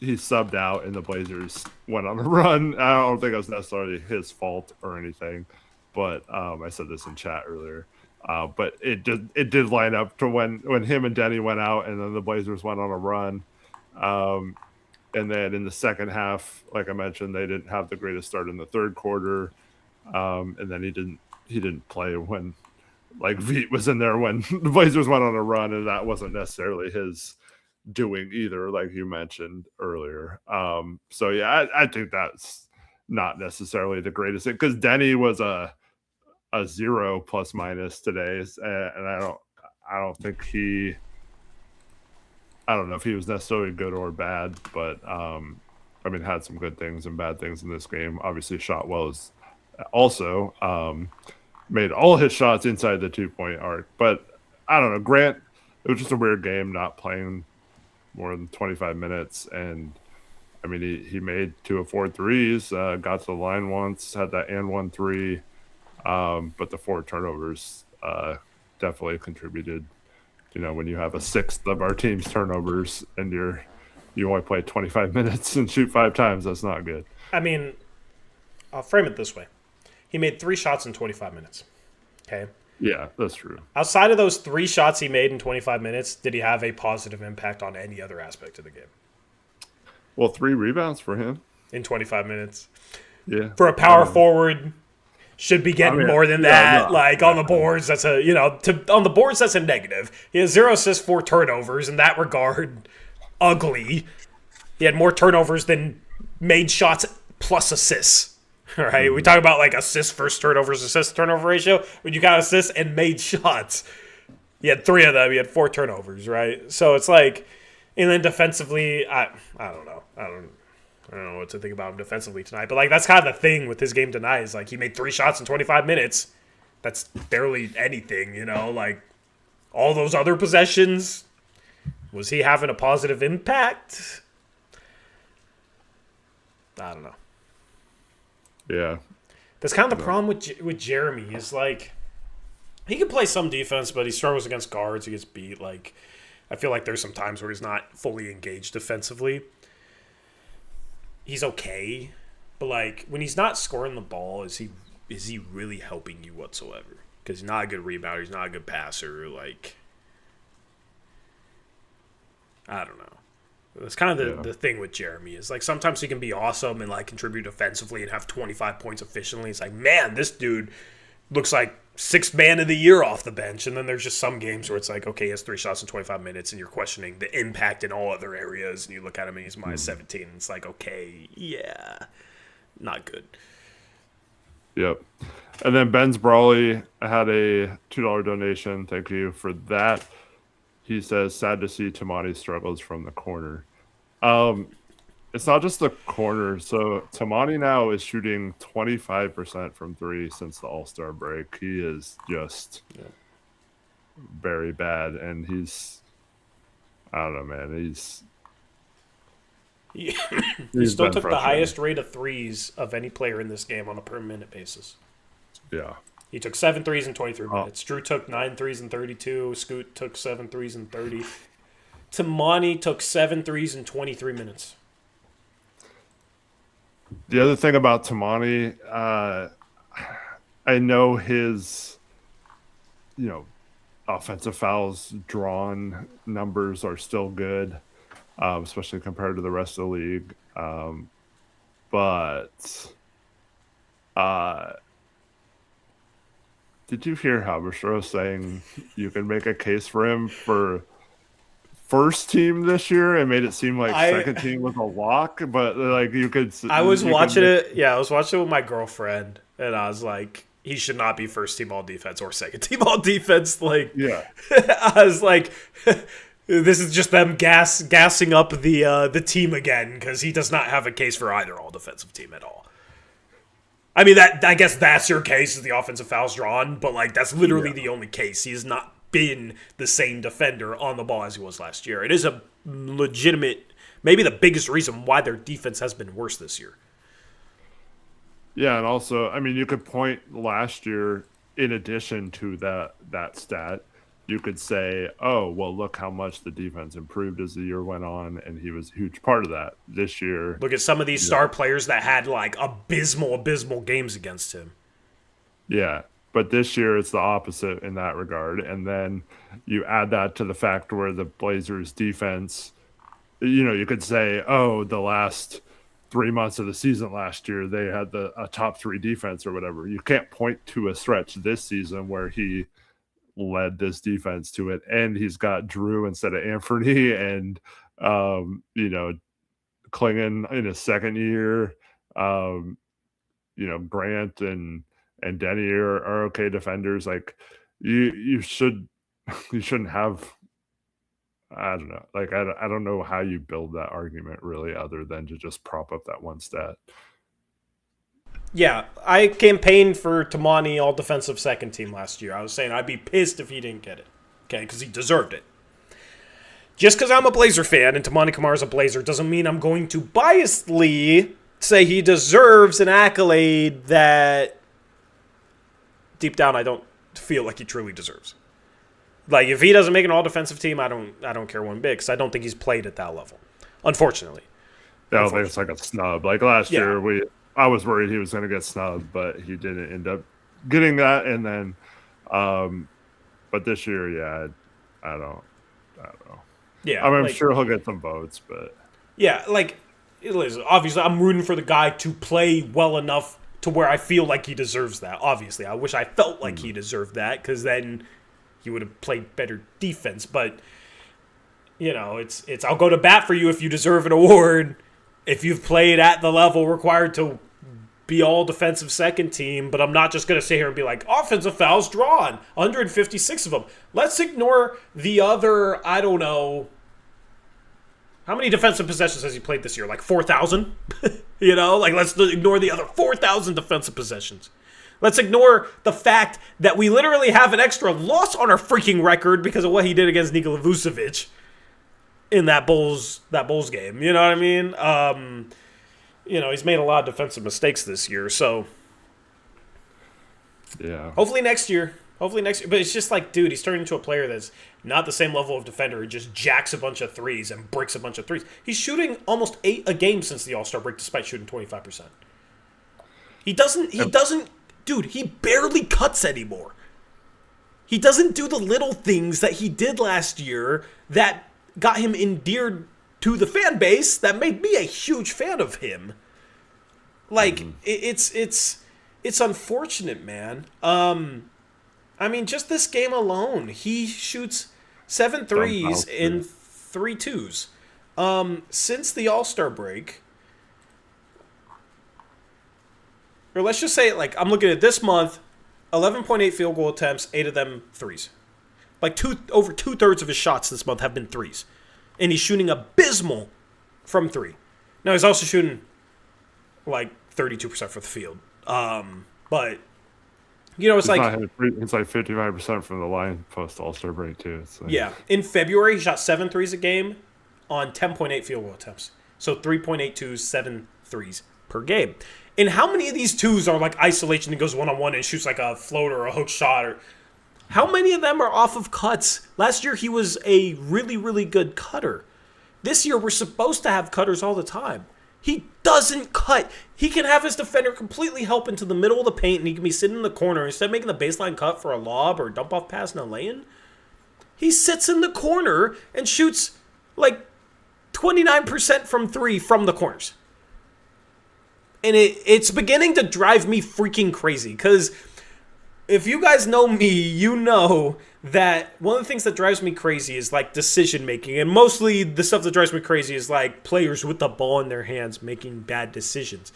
he subbed out and the Blazers went on a run. I don't think it was necessarily his fault or anything, but I said this in chat earlier. But it did line up to when him and Denny went out, and then the Blazers went on a run. And then in the second half, like I mentioned, they didn't have the greatest start in the third quarter. And then he didn't play when like Veit was in there when the Blazers went on a run, and that wasn't necessarily his doing either, like you mentioned earlier. So yeah, I think that's not necessarily the greatest thing, because Denny was a 0 plus minus today, and I don't think I don't know if he was necessarily good or bad, but I mean, had some good things and bad things in this game. Obviously shot well as also made all his shots inside the 2-point arc, but I don't know, Grant, it was just a weird game, not playing more than 25 minutes. And I mean, he made 2 of 4 threes, got to the line once, had that and 1 3. But the 4 turnovers definitely contributed. You know, when you have a sixth of our team's turnovers and you only play 25 minutes and shoot 5 times, that's not good. I mean, I'll frame it this way. He made 3 shots in 25 minutes. Okay? Yeah, that's true. Outside of those 3 shots he made in 25 minutes, did he have a positive impact on any other aspect of the game? Well, 3 rebounds for him. In 25 minutes. Yeah. For a power forward, should be getting more than that. On the boards, that's on the boards, that's a negative. He has 0 assists, 4 turnovers. In that regard, ugly. He had more turnovers than made shots plus assists. All right, we talk about like assists versus turnovers, assist turnover ratio. When you got assists and made shots, he had 3 of them. He had 4 turnovers, right? So it's like, and then defensively, I don't know. I don't know what to think about him defensively tonight. But like, that's kind of the thing with his game tonight, is like he made 3 shots in 25 minutes. That's barely anything, you know. Like, all those other possessions, was he having a positive impact? I don't know. Yeah. That's kind of the problem with Jeremy, is like, he can play some defense, but he struggles against guards. He gets beat. Like, I feel like there's some times where he's not fully engaged defensively. He's okay, but like, when he's not scoring the ball, is he really helping you whatsoever? Because he's not a good rebounder. He's not a good passer. Like, I don't know. That's kind of the thing with Jeremy, is like, sometimes he can be awesome and like contribute offensively and have 25 points efficiently. It's like, man, this dude looks like 6th man of the year off the bench. And then there's just some games where it's like, okay, he has 3 shots in 25 minutes and you're questioning the impact in all other areas. And you look at him and he's minus 17. And it's like, okay, yeah, not good. Yep. And then Ben's Brawley had a $2 donation. Thank you for that. He says, sad to see Toumani struggles from the corner. It's not just the corner. So Toumani now is shooting 25% from 3 since the All-Star break. He is just very bad. And he's, I don't know, man. He still took the highest rate of threes of any player in this game on a per minute basis. Yeah. He took 7 threes in 23 minutes. Drew took 9 threes in 32. Scoot took 7 threes in 30. Toumani took 7 threes in 23 minutes. The other thing about Toumani, I know his, offensive fouls drawn numbers are still good, especially compared to the rest of the league. But did you hear Haberstroh saying you can make a case for him for first team this year, and made it seem like second team was a lock? But like, you could. I was watching it. Yeah, I was watching it with my girlfriend, and I was like, he should not be first team all defense or second team all defense. Like, yeah, I was like, this is just them gassing up the team again, because he does not have a case for either all defensive team at all. I mean, I guess that's your case, is the offensive fouls drawn, but like, that's literally the only case. He has not been the same defender on the ball as he was last year. It is a legitimate, maybe the biggest reason why their defense has been worse this year. Yeah, and also, I mean, you could point last year in addition to that stat, you could say, oh, well, look how much the defense improved as the year went on, and he was a huge part of that this year. Look at some of these star players that had like abysmal games against him. Yeah, but this year it's the opposite in that regard. And then you add that to the fact where the Blazers defense, you could say, oh, the last 3 months of the season last year, they had a top 3 defense or whatever. You can't point to a stretch this season where he led this defense to it, and he's got Drew instead of Anthony, and Klingan in his second year. Grant and Denny are okay defenders. Like you shouldn't have. I don't know. Like I don't know how you build that argument really, other than to just prop up that one stat. Yeah, I campaigned for Toumani all defensive second team last year. I was saying I'd be pissed if he didn't get it. Okay, because he deserved it. Just because I'm a Blazer fan and Toumani Camara's a Blazer doesn't mean I'm going to biasedly say he deserves an accolade that deep down I don't feel like he truly deserves. Like, if he doesn't make an all-defensive team, I don't care one bit, because I don't think he's played at that level, unfortunately. I don't think it's like a snub. Like last year, I was worried he was going to get snubbed, but he didn't end up getting that. And then, but this year, I don't know. Yeah, I mean, I'm sure he'll get some votes, but yeah, like, obviously, I'm rooting for the guy to play well enough to where I feel like he deserves that. Obviously, I wish I felt like he deserved that, because then he would have played better defense. But it's I'll go to bat for you if you deserve an award, if you've played at the level required to be all defensive second team. But I'm not just going to sit here and be like, offensive fouls drawn, 156 of them. Let's ignore the other, I don't know, how many defensive possessions has he played this year? Like 4,000? Let's ignore the other 4,000 defensive possessions. Let's ignore the fact that we literally have an extra loss on our freaking record because of what he did against Nikola Vucevic in that Bulls game. You know what I mean? He's made a lot of defensive mistakes this year, so yeah. Hopefully next year. But it's just like, dude, he's turning into a player that's not the same level of defender who just jacks a bunch of threes and bricks a bunch of threes. He's shooting almost 8 a game since the All-Star break, despite shooting 25%. He doesn't, dude, he barely cuts anymore. He doesn't do the little things that he did last year that got him endeared to the fan base that made me a huge fan of him. Like, it's unfortunate, man. I mean, just this game alone, he shoots 7 threes and 3 twos. Since the All-Star break, or let's just say, like, I'm looking at this month, 11.8 field goal attempts, 8 of them threes. Like, over 2/3 of his shots this month have been threes. And he's shooting abysmal from 3. Now, he's also shooting, like, 32% for the field. But, it's like 55% from the line post All-Star break, too. So. Yeah. In February, he shot 7 threes a game on 10.8 field goal attempts. So 3.82, 7 threes per game. And how many of these twos are like isolation and goes one-on-one and shoots like a floater or a hook shot? Or how many of them are off of cuts? Last year, he was a really, really good cutter. This year, we're supposed to have cutters all the time. He doesn't cut. He can have his defender completely help into the middle of the paint, and he can be sitting in the corner. Instead of making the baseline cut for a lob or a dump-off pass and a lay-in, he sits in the corner and shoots like 29% from 3 from the corners. And it's beginning to drive me freaking crazy, because if you guys know me, you know that one of the things that drives me crazy is like decision making. And mostly the stuff that drives me crazy is like players with the ball in their hands making bad decisions.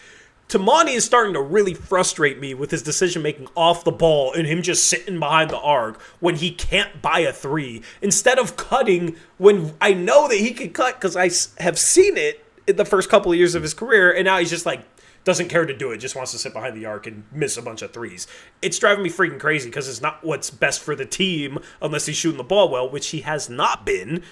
Toumani is starting to really frustrate me with his decision making off the ball and him just sitting behind the arc when he can't buy a 3. Instead of cutting when I know that he can cut, because I have seen it in the first couple of years of his career, and now he's just like, doesn't care to do it, just wants to sit behind the arc and miss a bunch of threes. It's driving me freaking crazy, because it's not what's best for the team unless he's shooting the ball well, which he has not been,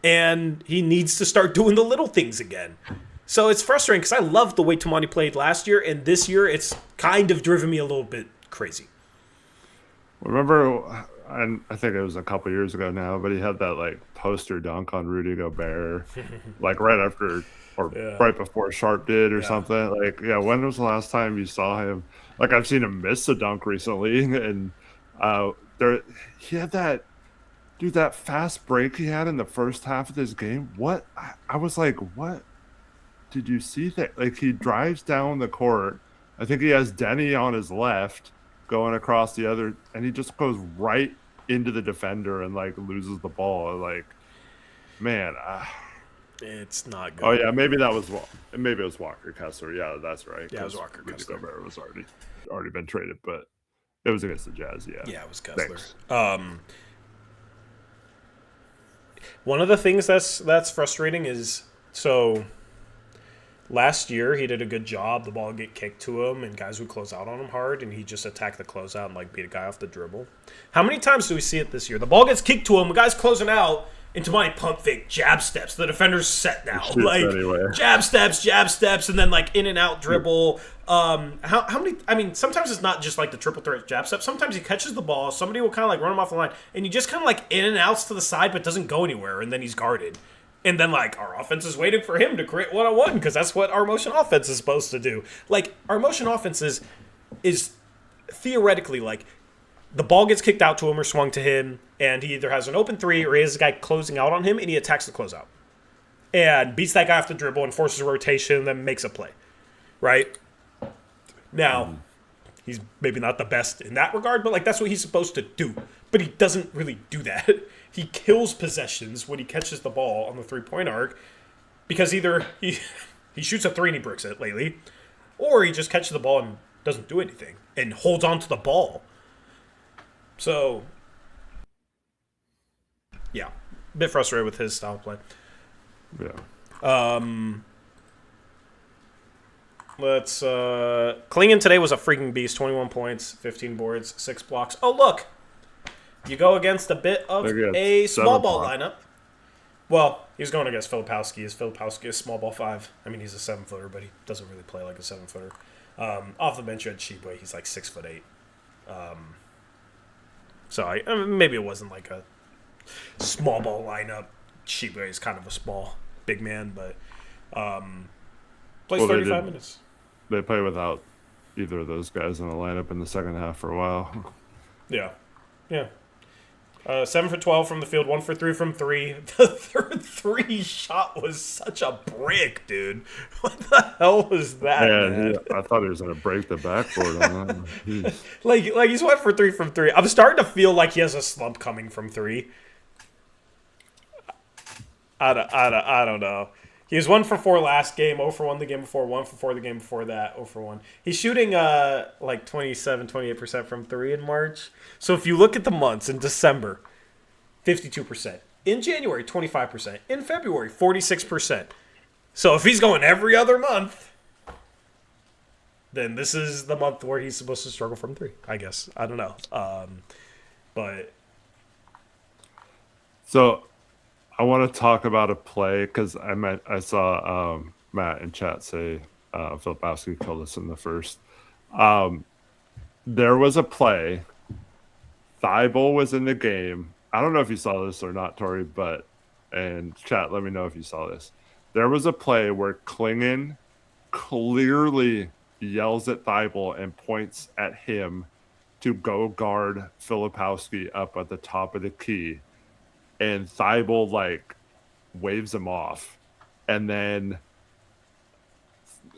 and he needs to start doing the little things again. So it's frustrating, because I loved the way Toumani played last year, and this year it's kind of driven me a little bit crazy. Remember, and I think it was a couple years ago now, but he had that like poster dunk on Rudy Gobert, like right after or Yeah. right before Sharp did or Yeah. something. Like, yeah, when was the last time you saw him? Like, I've seen him miss a dunk recently, and there he had that dude that fast break he had in the first half of this game. What I was like, what did you see that? Like, he drives down the court. I think he has Denny on his left going across the other, and he just goes right into the defender and like loses the ball. Like, man, It's not good. oh yeah, maybe it was Walker Kessler. Yeah, that's right. Yeah, it was 'cause Walker Rudy Kessler. Gobert was already been traded, but it was against the Jazz. Yeah, Yeah, it was Kessler. Thanks. One of the things that's frustrating is so last year he did a good job. The ball would get kicked to him, and guys would close out on him hard, and he just attack the closeout and like beat a guy off the dribble. How many times do we see it this year? The ball gets kicked to him, the guy's closing out, and Toumani pump fake jab steps. The defender's set now, like anyway. jab steps, and then like in and out dribble. How many? I mean, sometimes it's not just like the triple threat jab step. Sometimes he catches the ball, somebody will kind of like run him off the line, and he just kind of like in and outs to the side, but doesn't go anywhere, and then he's guarded. And then, like, our offense is waiting for him to create one-on-one because that's what our motion offense is supposed to do. Like, our motion offense is theoretically, like, the ball gets kicked out to him or swung to him, and he either has an open three or he has a guy closing out on him, and he attacks the closeout. And beats that guy off the dribble and forces a rotation and then makes a play. Right? Now, he's maybe not the best in that regard, but, like, that's what he's supposed to do. But he doesn't really do that. He kills possessions when he catches the ball on the three-point arc because either he shoots a three and he bricks it lately, or he just catches the ball and doesn't do anything and holds on to the ball. So, yeah, a bit frustrated with his style of play. Yeah. Klingan today was a freaking beast. 21 points, 15 boards, 6 blocks. Oh, look. You go against a bit of a small ball lineup. Well, he was going against Filipowski. Is Filipowski a small ball 5? I mean, he's a 7-footer, but he doesn't really play like a 7-footer. Off the bench, you had Shibwe. He's like 6'8". So maybe it wasn't like a small ball lineup. Shibwe is kind of a small, big man, but plays 35 minutes. They play without either of those guys in the lineup in the second half for a while. Yeah. 7 for 12 from the field, 1 for 3 from 3. The third 3 shot was such a brick, dude. What the hell was that, man? I thought he was going to break the backboard on that. like he's 1 for 3 from 3. I'm starting to feel like he has a slump coming from 3. I don't know. He was 1 for 4 last game, 0 for 1 the game before, 1 for 4 the game before that, 0 for 1. He's shooting like 28% from 3 in March. So if you look at the months, in December, 52%. In January, 25%. In February, 46%. So if he's going every other month, then this is the month where he's supposed to struggle from 3, I guess. I don't know. But so I want to talk about a play because I saw Matt in chat say Filipowski killed us in the first. There was a play. Thybulle was in the game. I don't know if you saw this or not, Tori, and chat, let me know if you saw this. There was a play where Klingan clearly yells at Thybulle and points at him to go guard Filipowski up at the top of the key. And Thybulle, like, waves him off. And then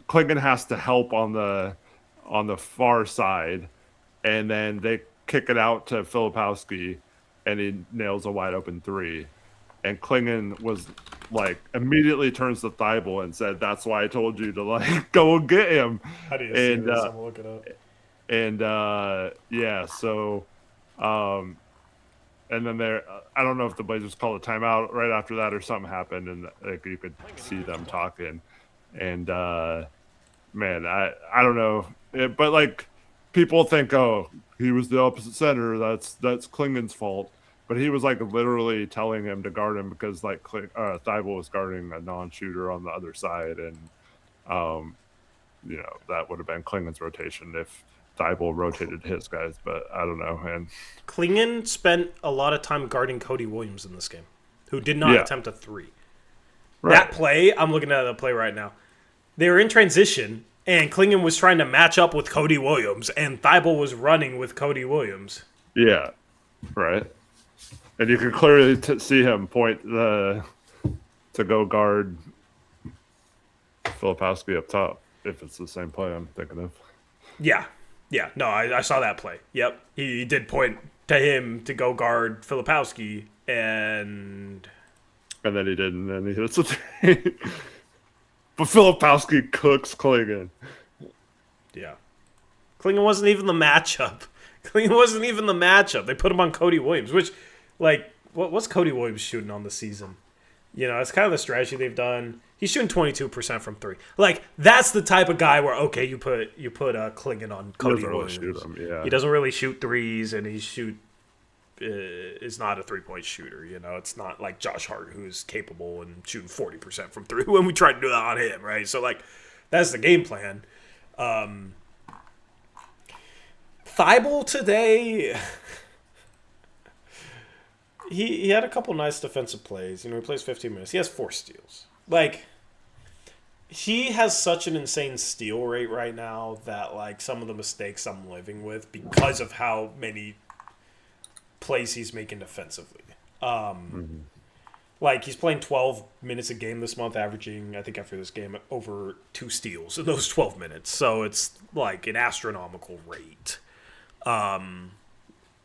Klingan has to help on the far side. And then they kick it out to Filipowski, and he nails a wide open 3. And Klingan was like immediately turns to Thybulle and said, "That's why I told you to like go and get him." How do you see this? I'm gonna look it up. And yeah, so and then there, I don't know if the Blazers called a timeout right after that or something happened, and like you could see them talking. And man, I don't know, but like people think, oh, he was the opposite center. That's Klingan's fault. But he was like literally telling him to guard him because like Thybulle was guarding a non-shooter on the other side, and you know that would have been Klingan's rotation Thybulle rotated his guys, but I don't know. And Klingan spent a lot of time guarding Cody Williams in this game, who did not attempt a three. right. That play, I'm looking at the play right now. They were in transition, and Klingan was trying to match up with Cody Williams, and Thybulle was running with Cody Williams. Yeah, right. And you can clearly see him point to go guard Filipowski up top, if it's the same play I'm thinking of. Yeah. No, I saw that play. Yep. He did point to him to go guard Filipowski, and then he didn't, and he hits a three. But Filipowski cooks Klingan. yeah. Klingan wasn't even the matchup. They put him on Cody Williams, which, like, what's Cody Williams shooting on the season? You know, it's kind of the strategy they've done. He's shooting 22% from three. Like, that's the type of guy where, okay, you put Klingan on Cody Williams. Really shoot him, yeah. He doesn't really shoot threes, and is not a three-point shooter. You know, it's not like Josh Hart, who's capable and shooting 40% from three when we tried to do that on him, right? So, like, that's the game plan. Thybulle today, he had a couple nice defensive plays. You know, he plays 15 minutes. He has 4 steals. Like, he has such an insane steal rate right now that, like, some of the mistakes I'm living with because of how many plays he's making defensively. Like, he's playing 12 minutes a game this month, averaging, I think after this game, over 2 steals in those 12 minutes. So it's, like, an astronomical rate.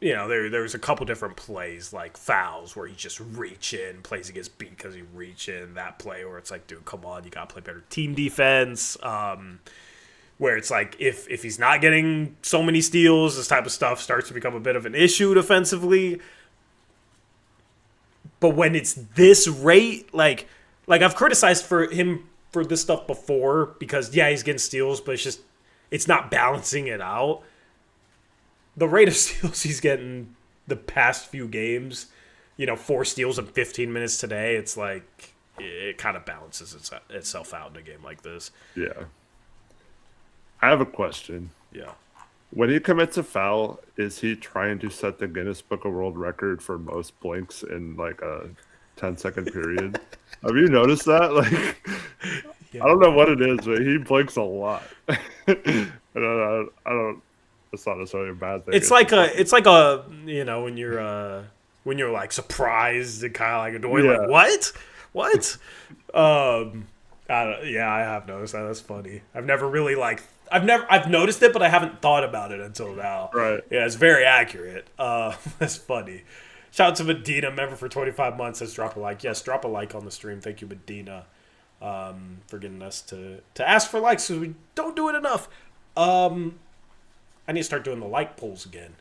You know, there's a couple different plays, like fouls, where he just reach in, plays against beat because he reach in. That play where it's like, dude, come on, you got to play better team defense. Where it's like, if he's not getting so many steals, this type of stuff starts to become a bit of an issue defensively. But when it's this rate, like I've criticized for him for this stuff before because, yeah, he's getting steals, but it's not balancing it out. The rate of steals he's getting the past few games, you know, 4 steals in 15 minutes today, it's like it kind of balances itself out in a game like this. Yeah. I have a question. Yeah. When he commits a foul, is he trying to set the Guinness Book of World Record for most blinks in like a 10-second period? Have you noticed that? Like, yeah. I don't know what it is, but he blinks a lot. I don't. It's not necessarily a bad thing. It's like a you know, when you're like surprised and kind of like annoyed, like what? I have noticed that. That's funny. I've never really I've noticed it, but I haven't thought about it until now. Right. Yeah, it's very accurate. That's funny. Shout out to Medina, member for 25 months, says drop a like. Yes, drop a like on the stream. Thank you, Medina, for getting us to ask for likes because we don't do it enough. I need to start doing the like polls again.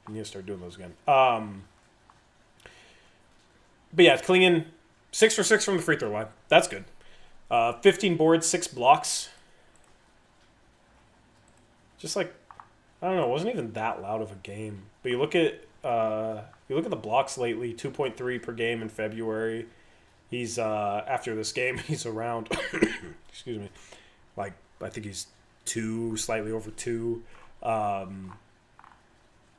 I need to start doing those again. But yeah, Klingan, 6 for 6 from the free throw line. That's good. 15 boards, 6 blocks. Just like, I don't know, it wasn't even that loud of a game. But you look at the blocks lately, 2.3 per game in February. He's after this game, he's around excuse me. Like, I think he's 2, slightly over 2.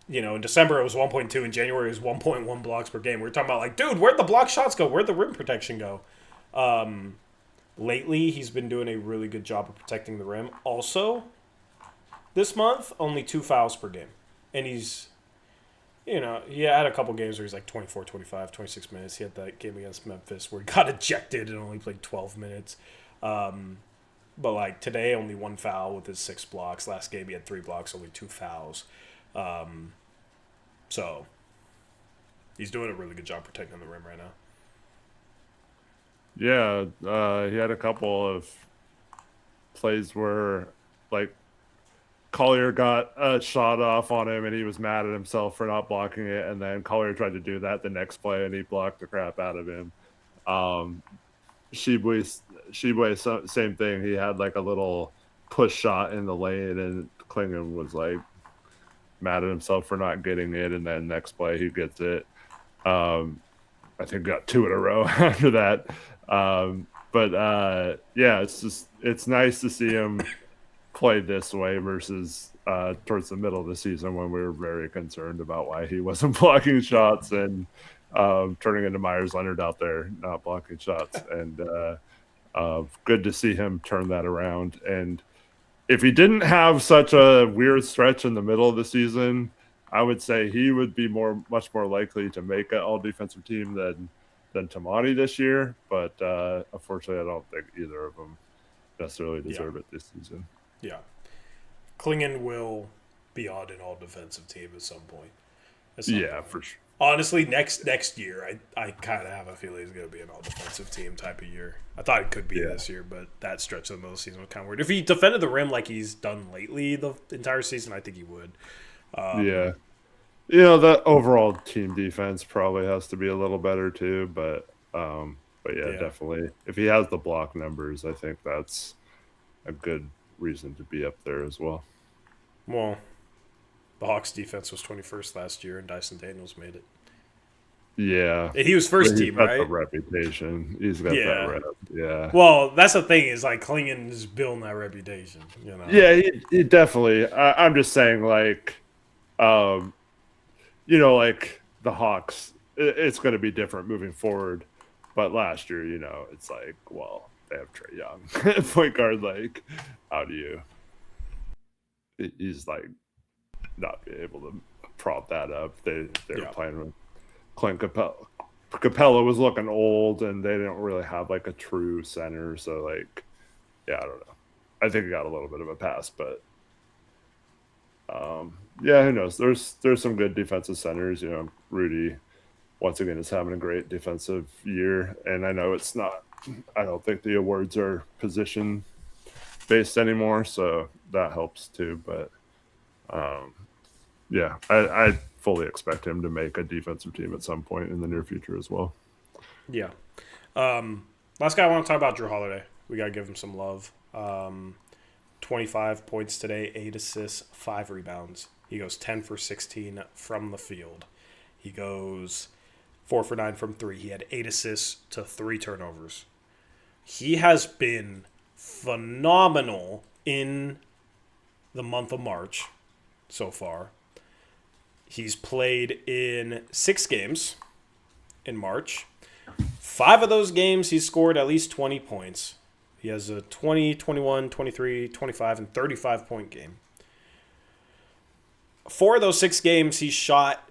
You know, in December it was 1.2. In January it was 1.1 blocks per game. We're talking about like, dude, where'd the block shots go? Where'd the rim protection go? Lately he's been doing a really good job of protecting the rim. Also, this month, only 2 fouls per game. And he's, you know, he had a couple games where he's like 24, 25, 26 minutes. He had that game against Memphis where he got ejected and only played 12 minutes. But, like, today, only 1 foul with his 6 blocks. Last game, he had 3 blocks, only 2 fouls. So, he's doing a really good job protecting the rim right now. Yeah, he had a couple of plays where, like, Collier got a shot off on him, and he was mad at himself for not blocking it, and then Collier tried to do that the next play, and he blocked the crap out of him. Shibwe, same thing. He had like a little push shot in the lane, and Klingan was like mad at himself for not getting it. And then next play, he gets it. I think got 2 in a row after that. Yeah, it's nice to see him play this way versus towards the middle of the season when we were very concerned about why he wasn't blocking shots and turning into Myers Leonard out there not blocking shots. And good to see him turn that around. And if he didn't have such a weird stretch in the middle of the season, I would say he would be much more likely to make an all-defensive team than Toumani this year. But unfortunately, I don't think either of them necessarily deserve it this season. Yeah. Klingan will be on an all-defensive team at some point. For sure. Honestly, next year, I kind of have a feeling he's going to be an all-defensive team type of year. I thought it could be this year, but that stretch of the middle of the season was kind of weird. If he defended the rim like he's done lately the entire season, I think he would. The overall team defense probably has to be a little better too, but definitely. If he has the block numbers, I think that's a good reason to be up there as well. Well, the Hawks defense was 21st last year, and Dyson Daniels made it. Yeah. He was first team, right? He's got the reputation. He's got that rep. Yeah. Well, that's the thing is, like, Klingan is building that reputation, you know? Yeah, he definitely. I'm just saying, like, like the Hawks, it's going to be different moving forward. But last year, it's like, well, they have Trae Young. Point guard, like, how do you... He's, like, not be able to prop that up. They were playing with Clint Capella. Capella was looking old, and they didn't really have like a true center. So, like, I don't know. I think he got a little bit of a pass, but who knows? There's some good defensive centers. Rudy once again is having a great defensive year, and I know it's not. I don't think the awards are position based anymore, so that helps too. But I fully expect him to make a defensive team at some point in the near future as well. Yeah. Last guy I want to talk about, Jrue Holiday. We got to give him some love. 25 points today, 8 assists, 5 rebounds. He goes 10 for 16 from the field. He goes 4 for 9 from 3. He had 8 assists to 3 turnovers. He has been phenomenal in the month of March so far. He's played in 6 games in March. 5 of those games, he's scored at least 20 points. He has a 20, 21, 23, 25, and 35-point game. 4 of those 6 games, he shot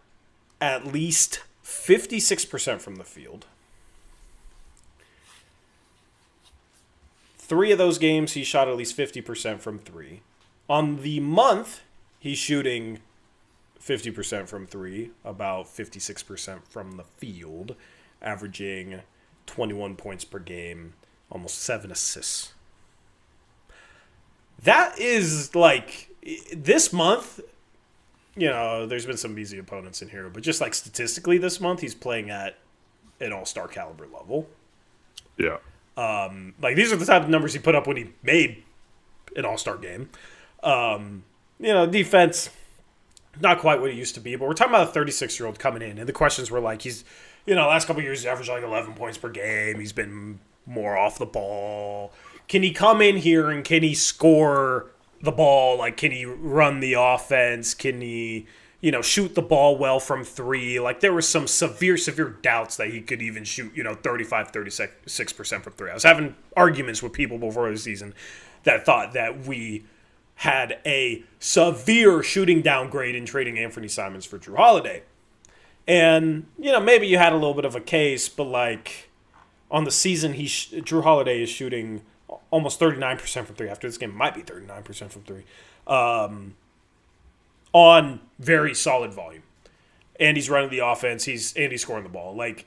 at least 56% from the field. 3 of those games, he shot at least 50% from 3. On the month, he's shooting 50% from 3, about 56% from the field, averaging 21 points per game, almost 7 assists. That is, like, this month, there's been some easy opponents in here, but just, like, statistically this month, he's playing at an all-star caliber level. Yeah. These are the type of numbers he put up when he made an all-star game. Defense, not quite what it used to be, but we're talking about a 36-year-old coming in, and the questions were like, he's, last couple of years, he's averaged like 11 points per game. He's been more off the ball. Can he come in here and can he score the ball? Like, can he run the offense? Can he, shoot the ball well from 3? Like, there were some severe doubts that he could even shoot, 35, 36% from 3. I was having arguments with people before the season that thought that we had a severe shooting downgrade in trading Anthony Simons for Jrue Holiday. And, maybe you had a little bit of a case, but, like, on the season, Jrue Holiday is shooting almost 39% from 3. After this game, it might be 39% from 3. On very solid volume. And he's running the offense. He's scoring the ball. Like,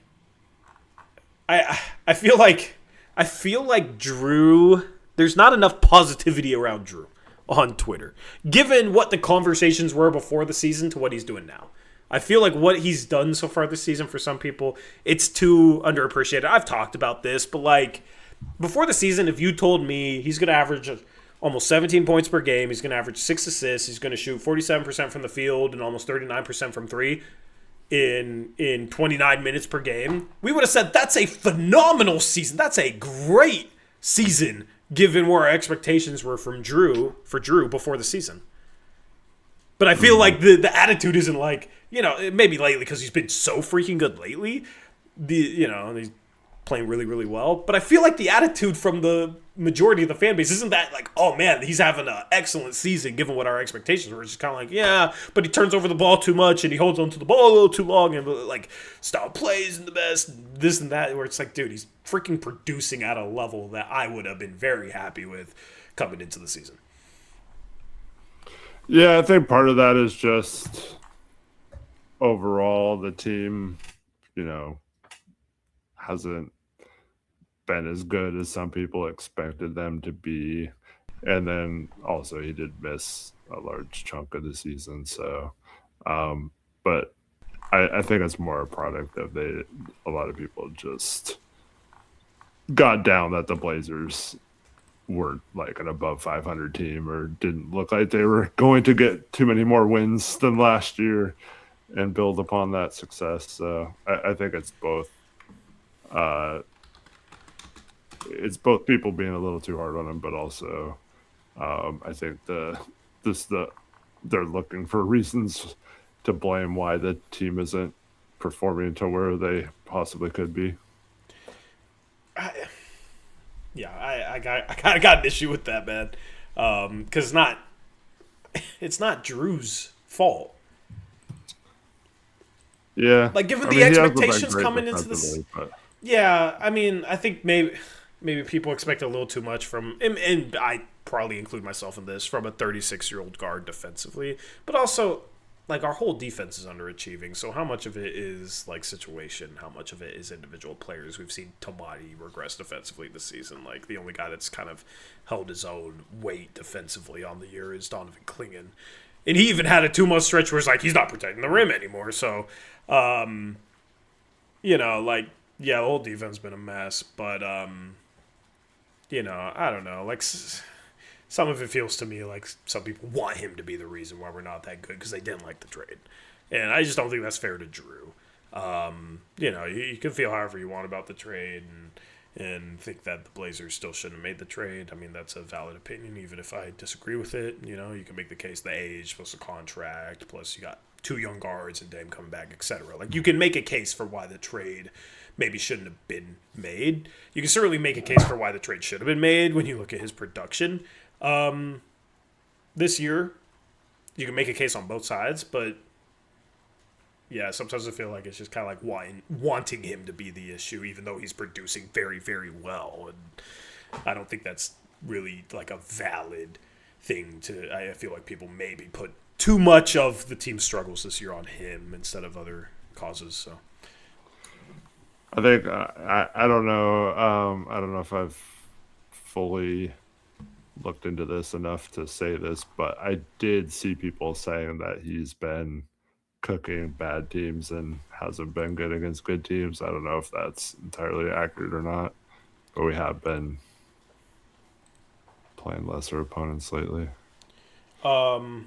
I feel like Jrue, there's not enough positivity around Jrue on Twitter, given what the conversations were before the season to what he's doing now. I feel like what he's done so far this season, for some people, it's too underappreciated. I've talked about this, but, like, before the season, if you told me he's going to average almost 17 points per game, he's going to average 6 assists, he's going to shoot 47% from the field and almost 39% from 3 in 29 minutes per game, we would have said that's a phenomenal season. That's a great season given where our expectations were for Drew before the season. But I feel like the attitude isn't like, maybe lately because he's been so freaking good lately. He's playing really, really well. But I feel like the attitude from the majority of the fan base isn't that like, oh man, he's having an excellent season given what our expectations were. It's just kind of like, yeah, but he turns over the ball too much and he holds on to the ball a little too long and like style plays and the best, this and that. Where it's like, dude, he's freaking producing at a level that I would have been very happy with coming into the season. Yeah, I think part of that is just overall the team, hasn't been as good as some people expected them to be. And then also he did miss a large chunk of the season. So, but I think it's more a product of a lot of people just got down that the Blazers were like an above 500 team or didn't look like they were going to get too many more wins than last year and build upon that success. So I think it's both. It's both people being a little too hard on them, but also I think they're looking for reasons to blame why the team isn't performing to where they possibly could be. I kind of got an issue with that, man, because it's not Drew's fault. Yeah, like given the expectations coming into this. Yeah, I mean, I think maybe people expect a little too much from, and I probably include myself in this, from a 36-year-old guard defensively, but also like our whole defense is underachieving. So how much of it is like situation? How much of it is individual players? We've seen Toumani regress defensively this season. Like the only guy that's kind of held his own weight defensively on the year is Donovan Klingan. And he even had a 2-month stretch where it's like he's not protecting the rim anymore. So, the whole defense has been a mess. But, I don't know. Like, some of it feels to me like some people want him to be the reason why we're not that good because they didn't like the trade. And I just don't think that's fair to Drew. You can feel however you want about the trade and think that the Blazers still shouldn't have made the trade. I mean, that's a valid opinion, even if I disagree with it. You can make the case the age plus the contract, plus you got 2 young guards and Dame coming back, etc. Like, you can make a case for why the trade maybe shouldn't have been made. You can certainly make a case for why the trade should have been made when you look at his production. This year, you can make a case on both sides, but yeah, sometimes I feel like it's just kind of like wanting him to be the issue, even though he's producing very, very well. And I don't think that's really like a valid thing to. I feel like people maybe put too much of the team's struggles this year on him instead of other causes. So I think I don't know. I don't know if I've fully looked into this enough to say this, but I did see people saying that he's been cooking bad teams and hasn't been good against good teams. I don't know if that's entirely accurate or not, but we have been playing lesser opponents lately. Well,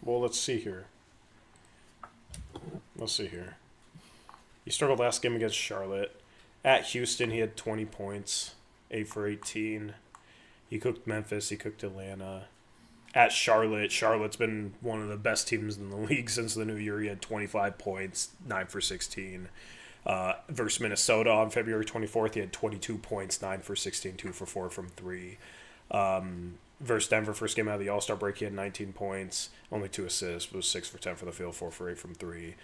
let's see here. He struggled last game against Charlotte. At Houston, he had 20 points, 8 for 18. He cooked Memphis. He cooked Atlanta. At Charlotte's been one of the best teams in the league since the new year. He had 25 points, 9 for 16. Versus Minnesota on February 24th, he had 22 points, 9 for 16, 2 for 4 from 3. Versus Denver, first game out of the All-Star break, he had 19 points, only 2 assists, was 6 for 10 for the field, 4 for 8 from 3.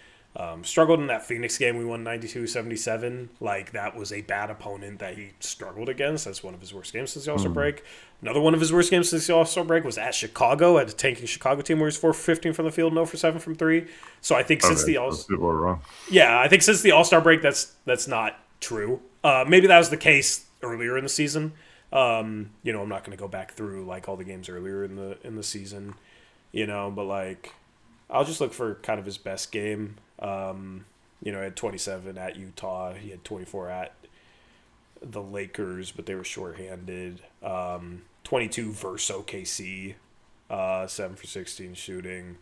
Struggled in that Phoenix game. We won 92-77. Like, that was a bad opponent that he struggled against. That's one of his worst games since the All-Star break. Another one of his worst games since the All-Star break was at Chicago, at a tanking Chicago team where he's 4 for 15 from the field, 0 for 7 from 3. So I think since the All-Star... People are wrong. Yeah, I think since the All-Star break, that's not true. Maybe that was the case earlier in the season. I'm not going to go back through, like, all the games earlier in the season, but, like, I'll just look for kind of his best game. He had 27 at Utah. He had 24 at the Lakers, but they were shorthanded. 22 versus OKC, 7 for 16 shooting.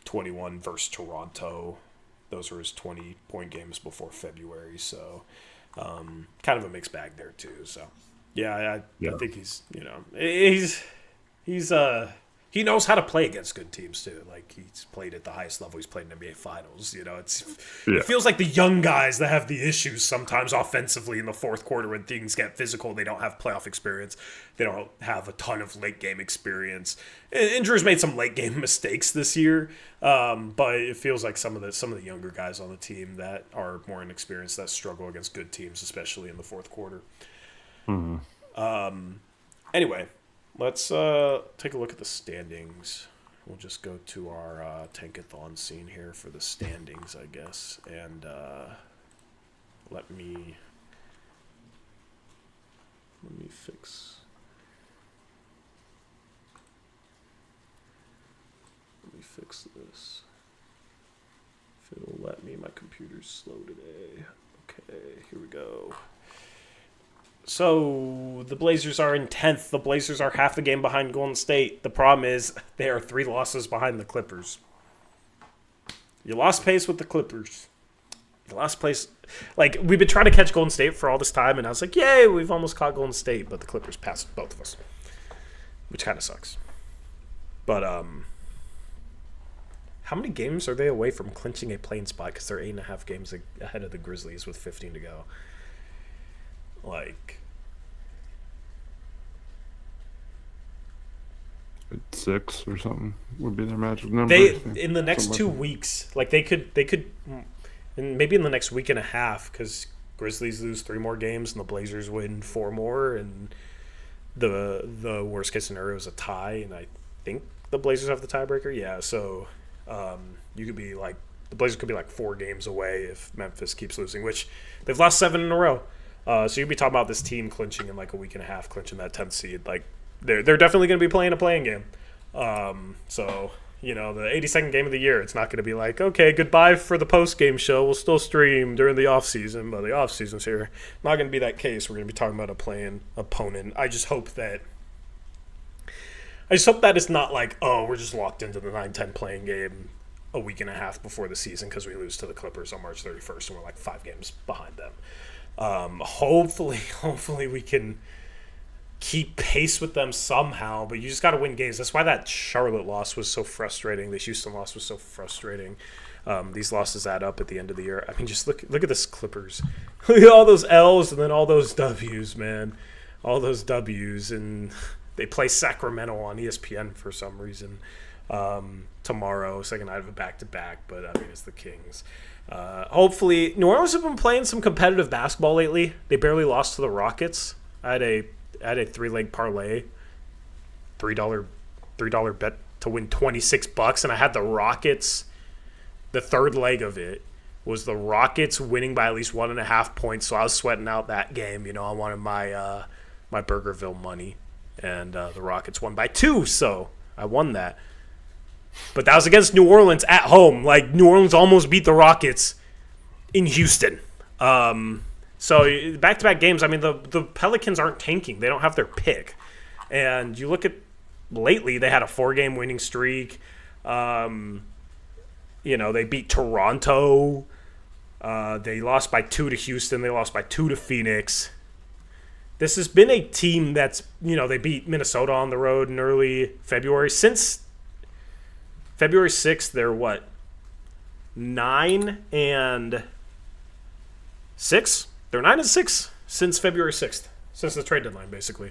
21 versus Toronto. Those were his 20-point games before February. So kind of a mixed bag there too. So Yeah, Yeah. I think he's he knows how to play against good teams too. Like he's played at the highest level. He's played in NBA Finals. It feels like the young guys that have the issues sometimes offensively in the fourth quarter when things get physical. They don't have playoff experience. They don't have a ton of late game experience. Andrew's made some late game mistakes this year, but it feels like some of the younger guys on the team that are more inexperienced that struggle against good teams, especially in the fourth quarter. Anyway, let's take a look at the standings. We'll just go to our tankathon scene here for the standings, I guess. And let me fix. Let me fix this. If it'll let me, my computer's slow today. Okay, here we go. So, the Blazers are in 10th. The Blazers are half a game behind Golden State. The problem is they are 3 losses behind the Clippers. You lost pace with the Clippers. You lost pace. Like, we've been trying to catch Golden State for all this time, and I was like, yay, we've almost caught Golden State, but the Clippers passed both of us, which kind of sucks. But, how many games are they away from clinching a play-in spot? Because they're 8.5 games ahead of the Grizzlies with 15 to go. Like 6 or something would be their magic number. In the next 2 weeks, like they could, and maybe in the next week and a half, because Grizzlies lose 3 more games and the Blazers win 4 more, and the worst case scenario is a tie, and I think the Blazers have the tiebreaker. Yeah, so you could be like the Blazers could be like 4 games away if Memphis keeps losing, which they've lost 7 in a row. So you'd be talking about this team clinching in like a week and a half, clinching that 10th seed. Like they're definitely going to be playing a playing game. So the 82nd game of the year, it's not going to be like, okay, goodbye for the post-game show. We'll still stream during the off season, but the off season's here. Not going to be that case. We're going to be talking about a playing opponent. I just hope that it's not like, oh, we're just locked into the 9-10 playing game a week and a half before the season because we lose to the Clippers on March 31st and we're like 5 games behind them. Hopefully we can keep pace with them somehow, but you just got to win games. That's why that Charlotte loss was so frustrating. The Houston loss was so frustrating. These losses add up at the end of the year. I mean, just look at this Clippers. Look at all those L's and then all those W's, man. All those W's, and they play Sacramento on ESPN for some reason tomorrow, second night of a back-to-back, but I mean, it's the Kings. Hopefully, New Orleans have been playing some competitive basketball lately. They barely lost to the Rockets. I had a 3-leg parlay, $3 bet to win $26, and I had the Rockets. The third leg of it was the Rockets winning by at least 1.5 points. So I was sweating out that game. I wanted my my Burgerville money, and the Rockets won by 2, so I won that. But that was against New Orleans at home. Like, New Orleans almost beat the Rockets in Houston. So, back-to-back games, I mean, the Pelicans aren't tanking. They don't have their pick. And you look at lately, they had a 4-game winning streak. They beat Toronto. They lost by 2 to Houston. They lost by 2 to Phoenix. This has been a team that's, they beat Minnesota on the road in early February. Since February 6th, they're 9-6? They're 9-6 since February 6th, since the trade deadline, basically.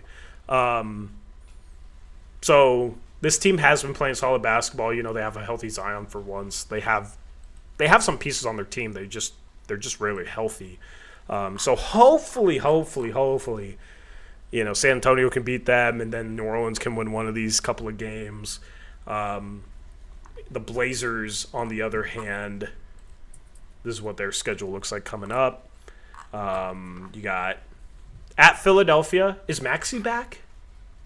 So this team has been playing solid basketball. They have a healthy Zion for once. They have some pieces on their team. They're just rarely healthy. So hopefully, San Antonio can beat them, and then New Orleans can win one of these couple of games. The Blazers, on the other hand, this is what their schedule looks like coming up. You got at Philadelphia. Is Maxey back?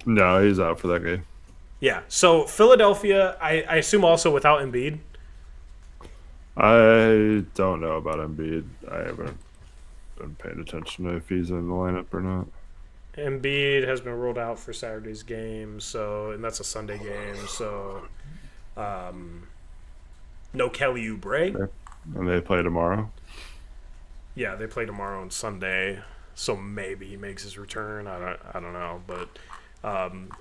No, he's out for that game. Yeah. So Philadelphia, I assume also without Embiid. I don't know about Embiid. I haven't been paying attention to if he's in the lineup or not. Embiid has been ruled out for Saturday's game, and that's a Sunday game. So, no Kelly Oubre. Okay. And they play tomorrow. Yeah, they play tomorrow and Sunday. so maybe he makes his return. I don't know, but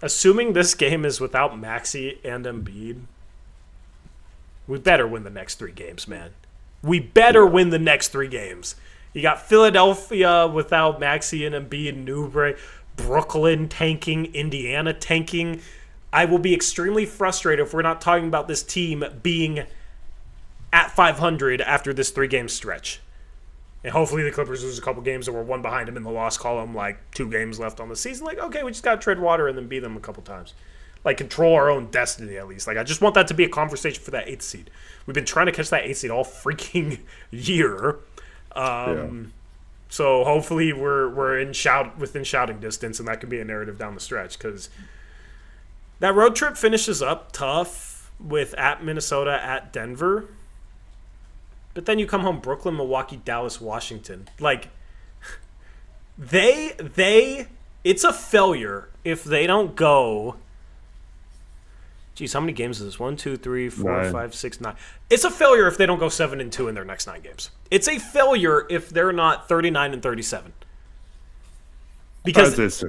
assuming this game is without Maxey and Embiid, we better win the next 3 games, man. We better win the next 3 games. You got Philadelphia without Maxey and Embiid and Oubre, Brooklyn tanking, Indiana tanking. I will be extremely frustrated if we're not talking about this team being at 500 after this 3-game stretch. And hopefully the Clippers lose a couple games and we're one behind them in the loss column, like 2 games left on the season. Like, okay, we just got to tread water and then beat them a couple times. Like, control our own destiny at least. Like, I just want that to be a conversation for that 8th seed. We've been trying to catch that 8th seed all freaking year. So hopefully we're within shouting distance, and that can be a narrative down the stretch, because that road trip finishes up tough with at Minnesota, at Denver. But then you come home Brooklyn, Milwaukee, Dallas, Washington. Like, it's a failure if they don't go. Geez, how many games is this? 1, 2, 3, 4, 9. 5, 6, 9. It's a failure if they don't go 7-2 in their next 9 games. It's a failure if they're not 39-37. Because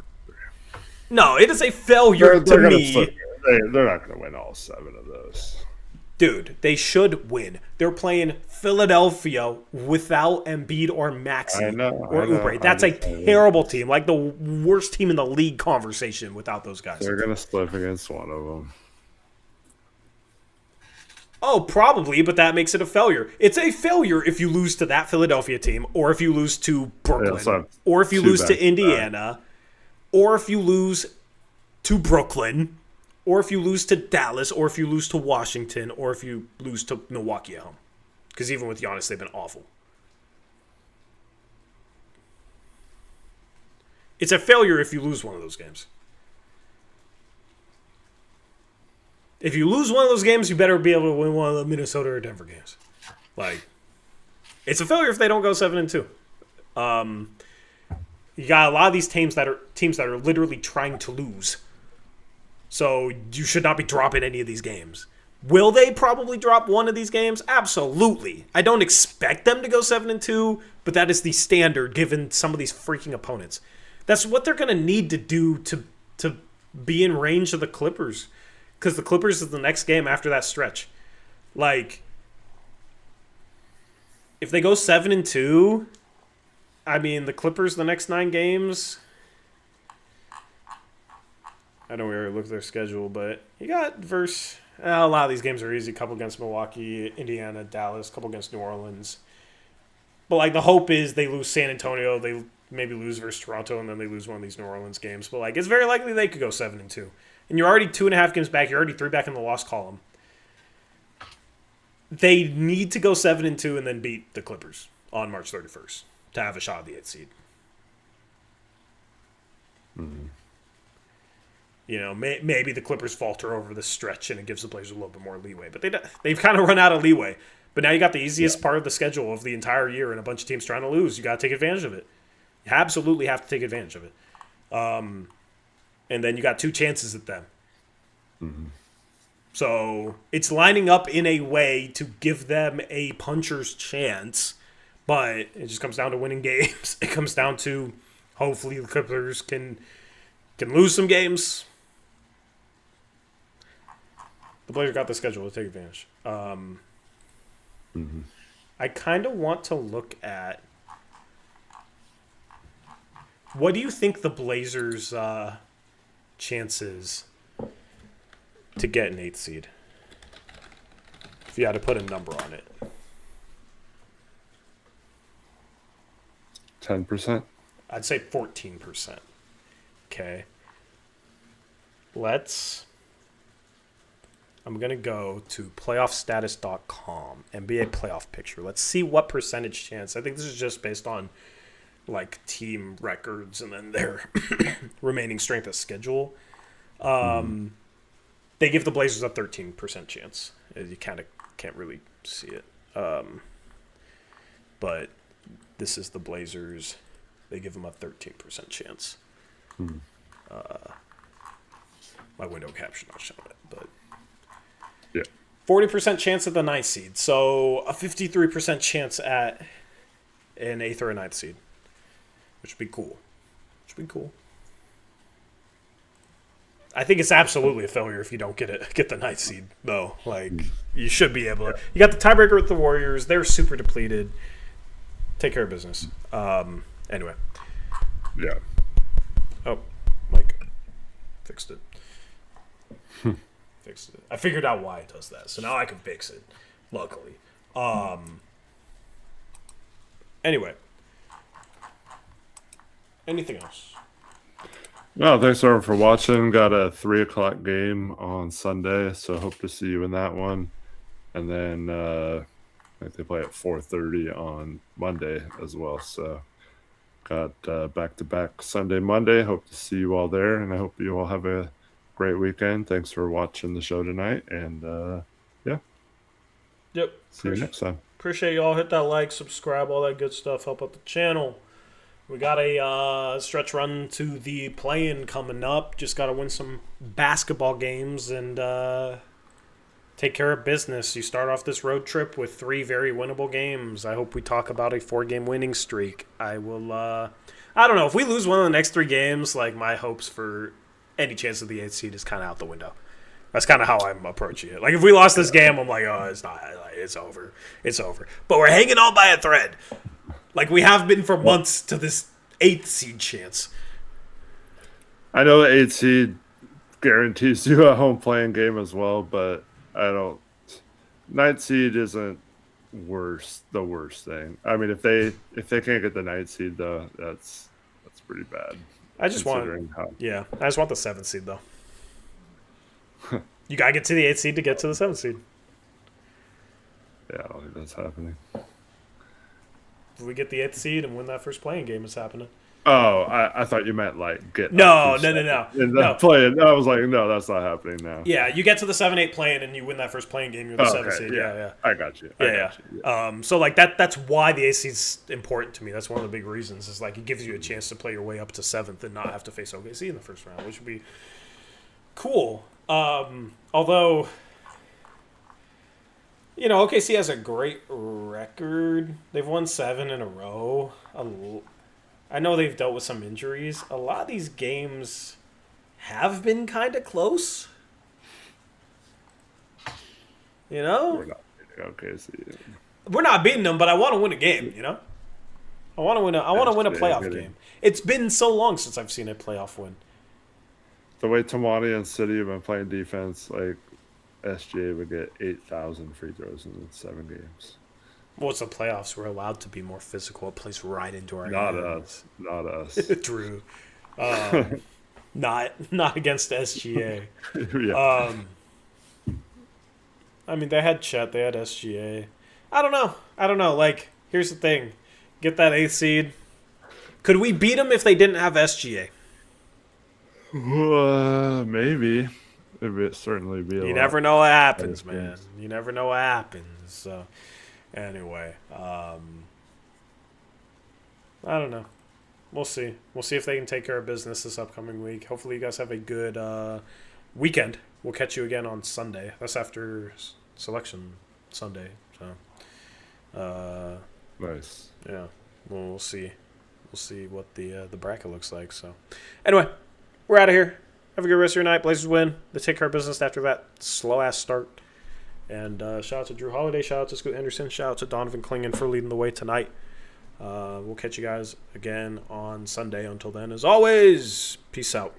no, it is a failure to me. They're not going to win all 7 of those. Dude, they should win. They're playing Philadelphia without Embiid or Maxey or Oubre. That's a terrible team. Like the worst team in the league conversation without those guys. They're going to slip against one of them. Oh, probably, but that makes it a failure. It's a failure if you lose to that Philadelphia team, or if you lose to Brooklyn, or if you lose to Indiana, or if you lose to Brooklyn, or if you lose to Dallas, or if you lose to Washington, or if you lose to Milwaukee at home. Because even with Giannis, they've been awful. It's a failure if you lose one of those games. If you lose one of those games, you better be able to win one of the Minnesota or Denver games. Like, it's a failure if they don't go 7-2. You got a lot of these teams that are literally trying to lose. So you should not be dropping any of these games. Will they probably drop one of these games? Absolutely. I don't expect them to go 7-2, but that is the standard given some of these freaking opponents. That's what they're going to need to do to be in range of the Clippers. Because the Clippers is the next game after that stretch. Like, if they go 7-2, I mean, the Clippers the next 9 games. I know we already looked at their schedule, but you got a lot of these games are easy. A couple against Milwaukee, Indiana, Dallas, a couple against New Orleans. But, like, the hope is they lose San Antonio, they maybe lose versus Toronto, and then they lose one of these New Orleans games. But, like, it's very likely they could go 7-2. And you're already 2.5 games back. You're already 3 back in the loss column. They need to go 7-2 and then beat the Clippers on March 31st to have a shot at the 8th seed. Mm-hmm. You know, maybe the Clippers falter over the stretch and it gives the Blazers a little bit more leeway. But they've kind of run out of leeway. But now you got the easiest part of the schedule of the entire year and a bunch of teams trying to lose. You got to take advantage of it. You absolutely have to take advantage of it. And then you got 2 chances at them. Mm-hmm. So it's lining up in a way to give them a puncher's chance, but it just comes down to winning games. It comes down to hopefully the Clippers can lose some games. The Blazers got the schedule to take advantage. Mm-hmm. I kind of want to look at what do you think the Blazers' chances to get an 8th seed, if you had to put a number on it? 10%? I'd say 14%. Okay. I'm going to go to playoffstatus.com, NBA playoff picture. Let's see what percentage chance. I think this is just based on like team records and then their remaining strength of schedule. They give the Blazers a 13% chance. You kind of can't really see it. But this is the Blazers. They give them a 13% chance. My window caption not showing it, but yeah, 40% chance at the 9th seed. So a 53% chance at an 8th or a 9th seed, which would be cool. I think it's absolutely a failure if you don't get the ninth seed, though. Like, you should be able to. You got the tiebreaker with the Warriors. They're super depleted. Take care of business. Anyway. Yeah. Oh, Mike. Fixed it. Fixed it. I figured out why it does that, so now I can fix it, luckily. Anyway. Anything else? No, thanks everyone for watching. Got a 3 o'clock game on Sunday, so hope to see you in that one. And then I think they play at 4:30 on Monday as well. So got back-to-back Sunday, Monday. Hope to see you all there, and I hope you all have a great weekend. Thanks for watching the show tonight, and yeah. Yep. See you next time. Appreciate you all. Hit that like, subscribe, all that good stuff. Help out the channel. We got a stretch run to the play-in coming up. Just got to win some basketball games and take care of business. You start off this road trip with 3 very winnable games. I hope we talk about a 4-game winning streak. I will. I don't know. If we lose one of the next 3 games, like, my hopes for any chance of the 8th seed is kind of out the window. That's kind of how I'm approaching it. Like, if we lost this game, I'm like, oh, it's not. Like, it's over. It's over. But we're hanging on by a thread. Like we have been for months to this 8th seed chance. I know the 8th seed guarantees you a home playing game as well, but I don't. 9th seed isn't the worst thing. I mean, if they can't get the 9th seed though, that's pretty bad. I just want I just want the 7th seed though. You gotta get to the 8th seed to get to the 7th seed. Yeah, I don't think that's happening. If we get the 8th seed and win that first playing game, it's happening. Oh, I thought you meant like get no. Playing. I was like, no, that's not happening now. Yeah, you get to the 7-8 playing and you win that first playing game, you're the 7th seed. Yeah. I got you. Yeah. So like that's why the 8th seed's important to me. That's one of the big reasons. Is like it gives you a chance to play your way up to 7th and not have to face OKC in the first round, which would be cool. Although, you know, OKC has a great record. They've won 7 in a row. I know they've dealt with some injuries. A lot of these games have been kind of close. You know? We're not beating OKC. We're not beating them, but I want to win a game, you know? I want to win a playoff game. It's been so long since I've seen a playoff win. The way Toumani and City have been playing defense, like SGA would get 8,000 free throws in 7 games. Well, it's the playoffs. We're allowed to be more physical. It plays right into our hands. Not us. True. Not against SGA. Yeah. I mean, they had Chet. They had SGA. I don't know. Like, here's the thing. Get that 8th seed. Could we beat them if they didn't have SGA? Maybe. It would certainly be. You never know what happens, man. You never know what happens. So, anyway, I don't know. We'll see. We'll see if they can take care of business this upcoming week. Hopefully, you guys have a good weekend. We'll catch you again on Sunday. That's after Selection Sunday. So, nice. Yeah. We'll see. We'll see what the bracket looks like. So, anyway, we're out of here. Have a good rest of your night. Blazers win. They take care of business after that slow-ass start. And shout out to Drew Holiday. Shout out to Scoot Henderson. Shout out to Donovan Klingan for leading the way tonight. We'll catch you guys again on Sunday. Until then, as always, peace out.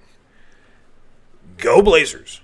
Go Blazers.